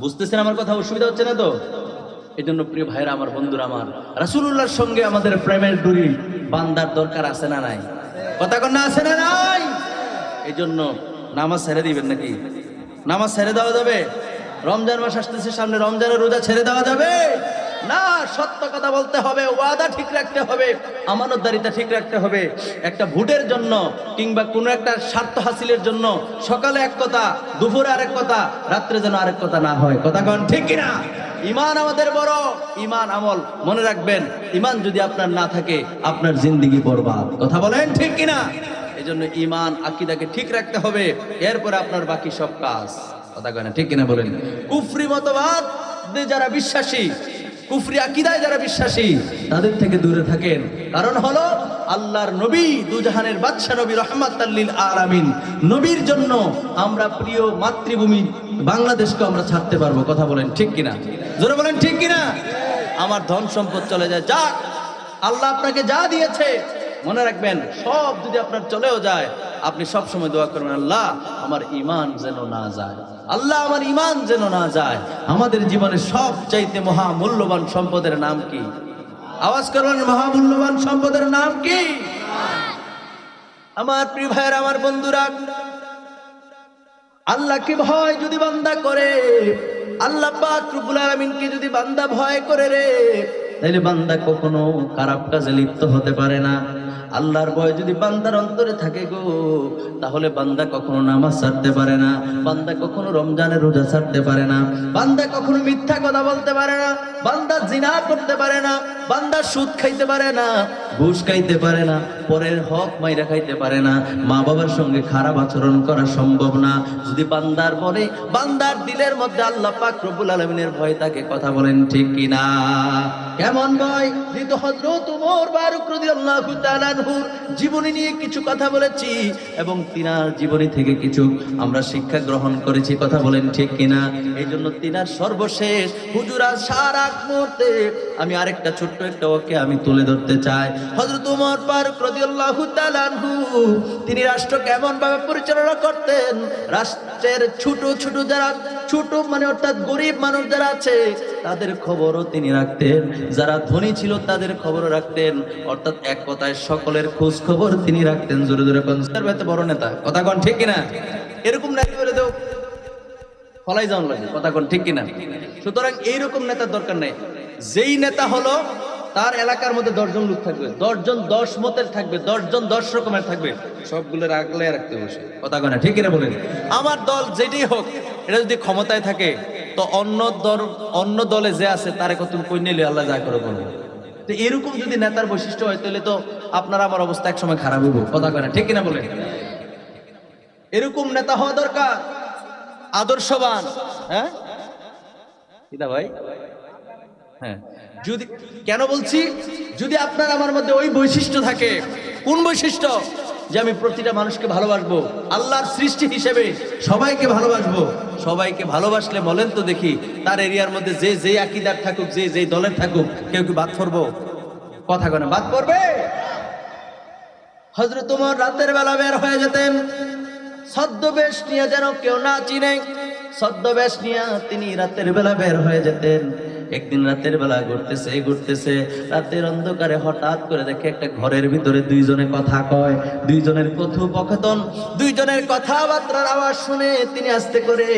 বুঝতেছেন আমার কথা? অসুবিধা হচ্ছে না তো? এই জন্য প্রিয় ভাইরা আমার, বন্ধুরা আমার, রাসূলুল্লাহর সঙ্গে আমাদের প্রেমের ডুরি বান্দার দরকার আছে না নাই? কথা কোন না আছে না নাই? এই জন্য নামাজ ছেড়ে দিবেন নাকি? নামাজ ছেড়ে দেওয়া যাবে? রমজান মাস আসতেছে সামনে, রমজানের রোজা ছেড়ে দেওয়া যাবে? না, সত্য কথা বলতে হবে, ওয়াদা ঠিক রাখতে হবে, আমানতদারিতা ঠিক রাখতে হবে। একটা ভোটের জন্য কিংবা কোনো একটা স্বার্থ হাসিলের জন্য সকালে এক কথা, দুপুরে আরেক কথা, রাত্রে যেন আরেক কথা না হয়। কথা কন ঠিক কিনা? ঈমান আমাদের বড়, ঈমান আমল। মনে রাখবেন, ঈমান যদি আপনার না থাকে আপনার জিন্দেগি বরবাদ। কথা বলেন ঠিক কিনা? এই জন্য ঈমান আকীদাকে ঠিক রাখতে হবে, এরপরে আপনার বাকি সব কাজ। কথা কয় না ঠিক কিনা বলেন? কুফরি মতবাদ যারা বিশ্বাসী, কুফরি আকীদায় যারা বিশ্বাসী, তাদের থেকে দূরে থাকেন। কারণ হলো আল্লাহর নবী, দুজাহানের বাদশা নবী, রাহমাতাল লিল আলামিন নবীর জন্য আমরা প্রিয় মাতৃভূমি বাংলাদেশকে আমরা ছাড়তে পারবো। কথা বলেন ঠিক কিনা? জোরে বলেন ঠিক কিনা? আমার ধন সম্পদ চলে যায়, যাক, আল্লাহ আপনাকে যা দিয়েছে মনে রাখবেন, সব যদি আপনার চলেও যায়, আপনি সব সময় দোয়া করবেন, আল্লাহ আমার ঈমান যেন না যায়, আল্লাহ আমার ঈমান যেন না যায়। আমাদের জীবনে সবচাইতে মহামূল্যবান সম্পদের নাম কি? আওয়াজ করবেন, মহামূল্যবান সম্পদের নাম কি? আমার প্রিয় ভাইয়ের, আমার বন্ধুরা, আল্লাহকে ভয় যদি বান্দা করে, আল্লাহ পাক রব্বুল আলামিনকে যদি বান্দা ভয় করে রে, তাইলে বান্দা কখনো খারাপ কাজে লিপ্ত হতে পারে না। আল্লাহর ভয় যদি বান্দার অন্তরে থাকে গো, তাহলে বান্দা কখনো নামাজ ছাড়তে পারে না, বান্দা কখনো রমজানের রোজা ছাড়তে পারে না, বান্দা কখনো মিথ্যা কথা বলতে পারে না, বান্দা জিনা করতে পারে না, বান্দা সুদ খাইতে পারে না, ঘুষ খাইতে পারে না, পরের হক মাইরা খাইতে পারে না, মা বাবার সঙ্গে খারাপ আচরণ করা সম্ভব না। যদি বান্দার মনে, বান্দার দিলের মধ্যে আল্লাহ পাক রব্বুল আলামিনের ভয় থাকে। কথা বলেন ঠিক কিনা? কেমন ভয়? যেহেতু হযরত ওমর ফারুক রাদিয়াল্লাহু তাআলা আনহুর জীবনী নিয়ে কিছু কথা বলেছি এবং তিনার জীবনী থেকে কিছু আমরা শিক্ষা গ্রহণ করেছি। কথা বলেন ঠিক কিনা? এই জন্য তিনার সর্বশেষ হুজুরাত সারা মুহূর্তে আমি আরেকটা ছোট্ট একটা ওকে আমি তুলে ধরতে চাই। হযরত ওমর ফারুক রাদিয়াল্লাহু তাআলা আনহু তিনি রাষ্ট্র কেমন ভাবে পরিচালনা করতেন, রাষ্ট্রের ছোট ছোট যারা, ছোট মানে অর্থাৎ গরিব মানুষ যারা আছে তাদের খবরও তিনি রাখতেন, যারা ধনী ছিল তাদের খবরও রাখতেন, অর্থাৎ এক কথায় সকলের খোঁজ খবর তিনি রাখতেন। জোরে জোরে কোন বড় নেতা? কথা কোন ঠিক কিনা? এরকম নেতা বলে দেও ফলাই যাওয়ান লাগে। কথা কোন ঠিক কিনা? সুতরাং এইরকম নেতার দরকার নেই। যেই নেতা হলো তার এলাকার মধ্যে 10 জন লোক থাকবে, 10 জন 10 মতের থাকবে, 10 জন 10 রকমের থাকবে, সবগুলো রাখলে রাখতে বসে। কথা কয় না ঠিক কিনা বলেন? আমার দল যেটাই হোক, এটা যদি ক্ষমতায় থাকে তো অন্য দলে যে আছে তারে কত কই নিলে আল্লাহ যা করে বলবে। তো এরকম যদি নেতার বৈশিষ্ট্য হয় তাহলে তো আপনার আমার অবস্থা এক সময় খারাপ হইব। কথা কয় না ঠিক কিনা বলেন? এরকম নেতা হওয়া দরকার, আদর্শবান। হ্যাঁ কিদা ভাই? হ্যাঁ, যদি কেন বলছি, যদি আপনার আমার মধ্যে ওই বৈশিষ্ট্য থাকে। কোন বৈশিষ্ট্য? যে আমি প্রতিটা মানুষকে ভালোবাসবো, আল্লাহর সৃষ্টি হিসেবে সবাইকে ভালোবাসবো। সবাইকে ভালোবাসলে বলেন তো দেখি, তার এরিয়ার মধ্যে যে যে আকীদার থাকুক, যে যে দলের থাকুক, কেউ কি বাদ পড়বো? কথা কয় না, বাদ পড়বে? হযরত ওমর রাতের বেলা বের হয়ে যেতেন, ছদ্মবেশ নিয়ে, যেন কেউ না চিনে, ছদ্মবেশ নিয়ে তিনি রাতের বেলা বের হয়ে যেতেন। একদিন রাতের বেলা ঘুরতেছে, রাতের অন্ধকারে হঠাৎ করে দেখে একটা ঘরের ভিতরে দুইজনে কথা কয়। দুইজনের কথোপকথন, দুইজনের কথাবার্তার আওয়াজ শুনে তিনি আস্তে করে,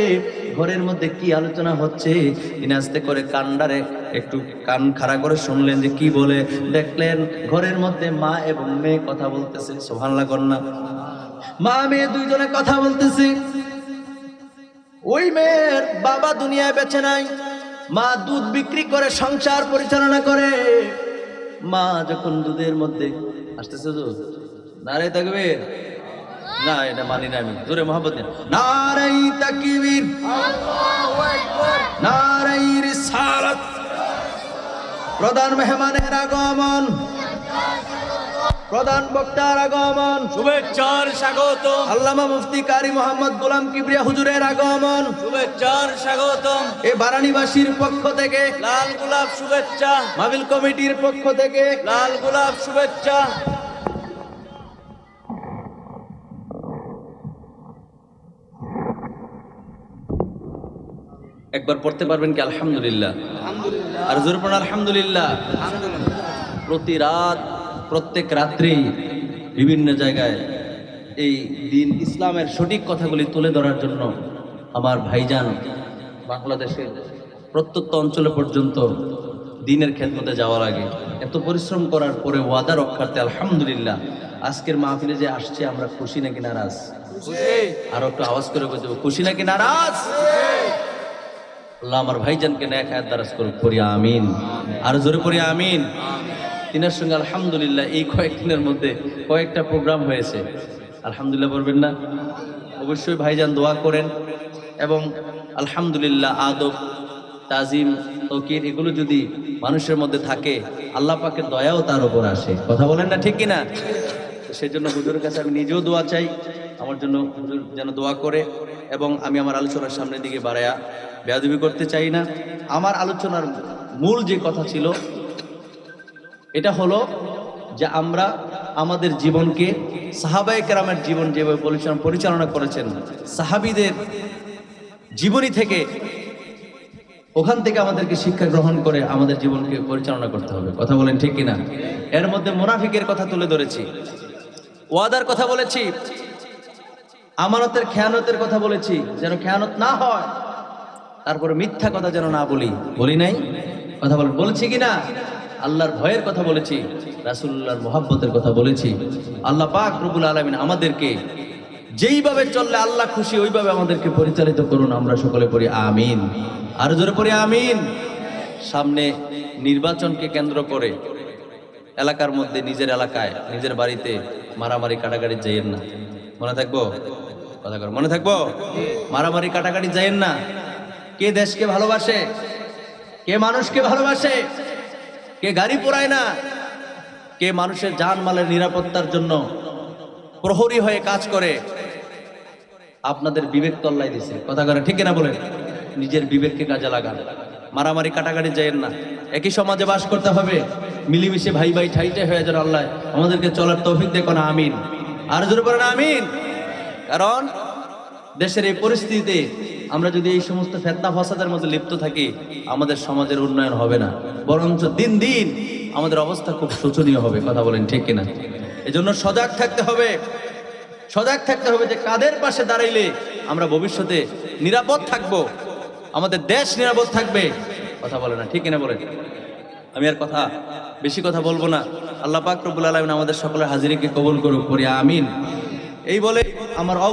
ঘরের মধ্যে কি আলোচনা হচ্ছে তিনি আস্তে করে কান্ডারে একটু কান খাড়া করে শুনলেন যে কি বলে। দেখলেন ঘরের মধ্যে মা এবং মেয়ে কথা বলতেছে। সুবহানাল্লাহ কন্যা, মা মেয়ে দুইজনে কথা বলতেছে। ওই মেয়ের বাবা দুনিয়ায় বেঁচে নাই, মা দুধ বিক্রি করে সংসার পরিচালনা করে। মা যখন দুধের মধ্যে আসতেছে, নারে তাকবীর, না এটা মানি না আমি, জোরে মহব্বত দেন, নারাই তাকবীর, আল্লাহু আকবার, নারাই রিসালাত। প্রধান মেহমানের আগমন, প্রধান বক্তার আগমন, শুভেচ্ছার স্বাগতম। আল্লামা মুফতি কারি মোহাম্মদ গোলাম কিবরিয়া হুজুরের আগমন, শুভেচ্ছার স্বাগতম। এ বারানীবাসীর পক্ষ থেকে লাল গোলাপ শুভেচ্ছা, মাহফিল কমিটির পক্ষ থেকে লাল গোলাপ শুভেচ্ছা। একবার পড়তে পারবেন কি আলহামদুলিল্লাহ? আর জোরে পড়ুন আলহামদুলিল্লাহ। প্রতি রাত, প্রত্যেক রাত্রি বিভিন্ন জায়গায় এই দিন ইসলামের সঠিক কথাগুলি তুলে ধরার জন্য আমার ভাইজান বাংলাদেশের প্রত্যন্ত অঞ্চলে পর্যন্ত দিনের খেদমতে যাওয়া লাগে। এত পরিশ্রম করার পরে ওয়াদা রক্ষার্থে আলহামদুলিল্লাহ আজকের মাহফিলে যে আসছে আমরা খুশি নাকি নারাজ? আরো একটু আওয়াজ করে বলতে হবে, খুশি নাকি নারাজ? আল্লাহ আমার ভাইজানকে নেক হায়াত দারাজ করুক, পড়ি আমিন। আর জোরে পড়ি আমিন। তিনার সঙ্গে আলহামদুলিল্লাহ এই কয়েকদিনের মধ্যে কয়েকটা প্রোগ্রাম হয়েছে, আলহামদুলিল্লাহ বলবেন না? অবশ্যই ভাইজান দোয়া করেন এবং আলহামদুলিল্লাহ আদব তাজিম তৌকির এগুলো যদি মানুষের মধ্যে থাকে আল্লাহ পাকের দয়াও তার উপর আসে। কথা বলেন না ঠিক কিনা? সেই জন্য হুজুরের কাছে আমি নিজেও দোয়া চাই, আমার জন্য হুজুর যেন দোয়া করে। এবং আমি আমার আলোচনার সামনের দিকে বাড়ায়া বেয়াদবি করতে চাই না। আমার আলোচনার মূল যে কথা ছিল এটা হলো যে আমরা আমাদের জীবনকে সাহাবায়ে কেরামের জীবন যেভাবে পরিচালনা করেছেন, সাহাবীদের জীবনী থেকে ওখান থেকে আমাদেরকে শিক্ষা গ্রহণ করে আমাদের জীবনকে পরিচালনা করতে হবে। কথা বলেন ঠিক কিনা? এর মধ্যে মুনাফিকের কথা তুলে ধরেছি, ওয়াদার কথা বলেছি, আমানতের খেয়ানতের কথা বলেছি, যেন খেয়ানত না হয়, তারপরে মিথ্যা কথা যেন না বলি নাই? কথা বলেন, বলেছি কিনা? আল্লাহর ভয়ের কথা বলেছি, রাসূলুল্লাহর মুহাব্বতের কথা বলেছি। আল্লাহ পাক রব্বুল আলামিন আমাদেরকে যেইভাবে চললে আল্লাহ খুশি ওইভাবে আমাদেরকে পরিচালিত করুন। আমরা সকলে পড়ি আমিন। আর জোরে পড়ি আমিন। সামনে নির্বাচনকে কেন্দ্র করে এলাকার মধ্যে, নিজের এলাকায়, নিজের বাড়িতে মারামারি কাটাকাটি যাইয়েন না। মনে থাকবো? কথা কর, মনে থাকবো? মারামারি কাটাকাটি যাইয়েন না। কে দেশকে ভালোবাসে? কে মানুষকে ভালোবাসে? কে গাড়ি পোড়ায় না? কে মানুষের জানমালের নিরাপত্তার জন্য প্রহরী হয়ে কাজ করে? আপনাদের বিবেক তল্লাই দিছে। কথা করে ঠিক কিনা বলেন? নিজের বিবেককে কাজে লাগান, মারামারি কাটাকাটি যাইয়েন না। একই সমাজে বাস করতে হবে, মিলিমিশে ভাই ভাই ঠাইটে হয়ে যেন আল্লাহ আমাদেরকে চলার তৌফিক দেখুন। আমিন। আর জোরে বলেন আমিন। কারণ দেশের এই পরিস্থিতিতে আমরা যদি এই সমস্ত ফিতনা ফাসাদের মধ্যে লিপ্ত থাকি আমাদের সমাজের উন্নয়ন হবে না, বরঞ্চ দিন দিন আমাদের অবস্থা খুব শোচনীয় হবে। কথা বলেন ঠিক কিনা? এজন্য সজাগ থাকতে হবে, সজাগ থাকতে হবে যে কাদের পাশে দাঁড়াইলে আমরা ভবিষ্যতে নিরাপদ থাকবো, আমাদের দেশ নিরাপদ থাকবে। কথা বলে না ঠিক কিনা বলেন? আমি আর বেশি কথা বলবো না। আল্লাহ পাক রব্বুল আলামিন আমাদের সকলের হাজিরিকে কবুল করুক, পড়ি আমিন। এই বলে আমার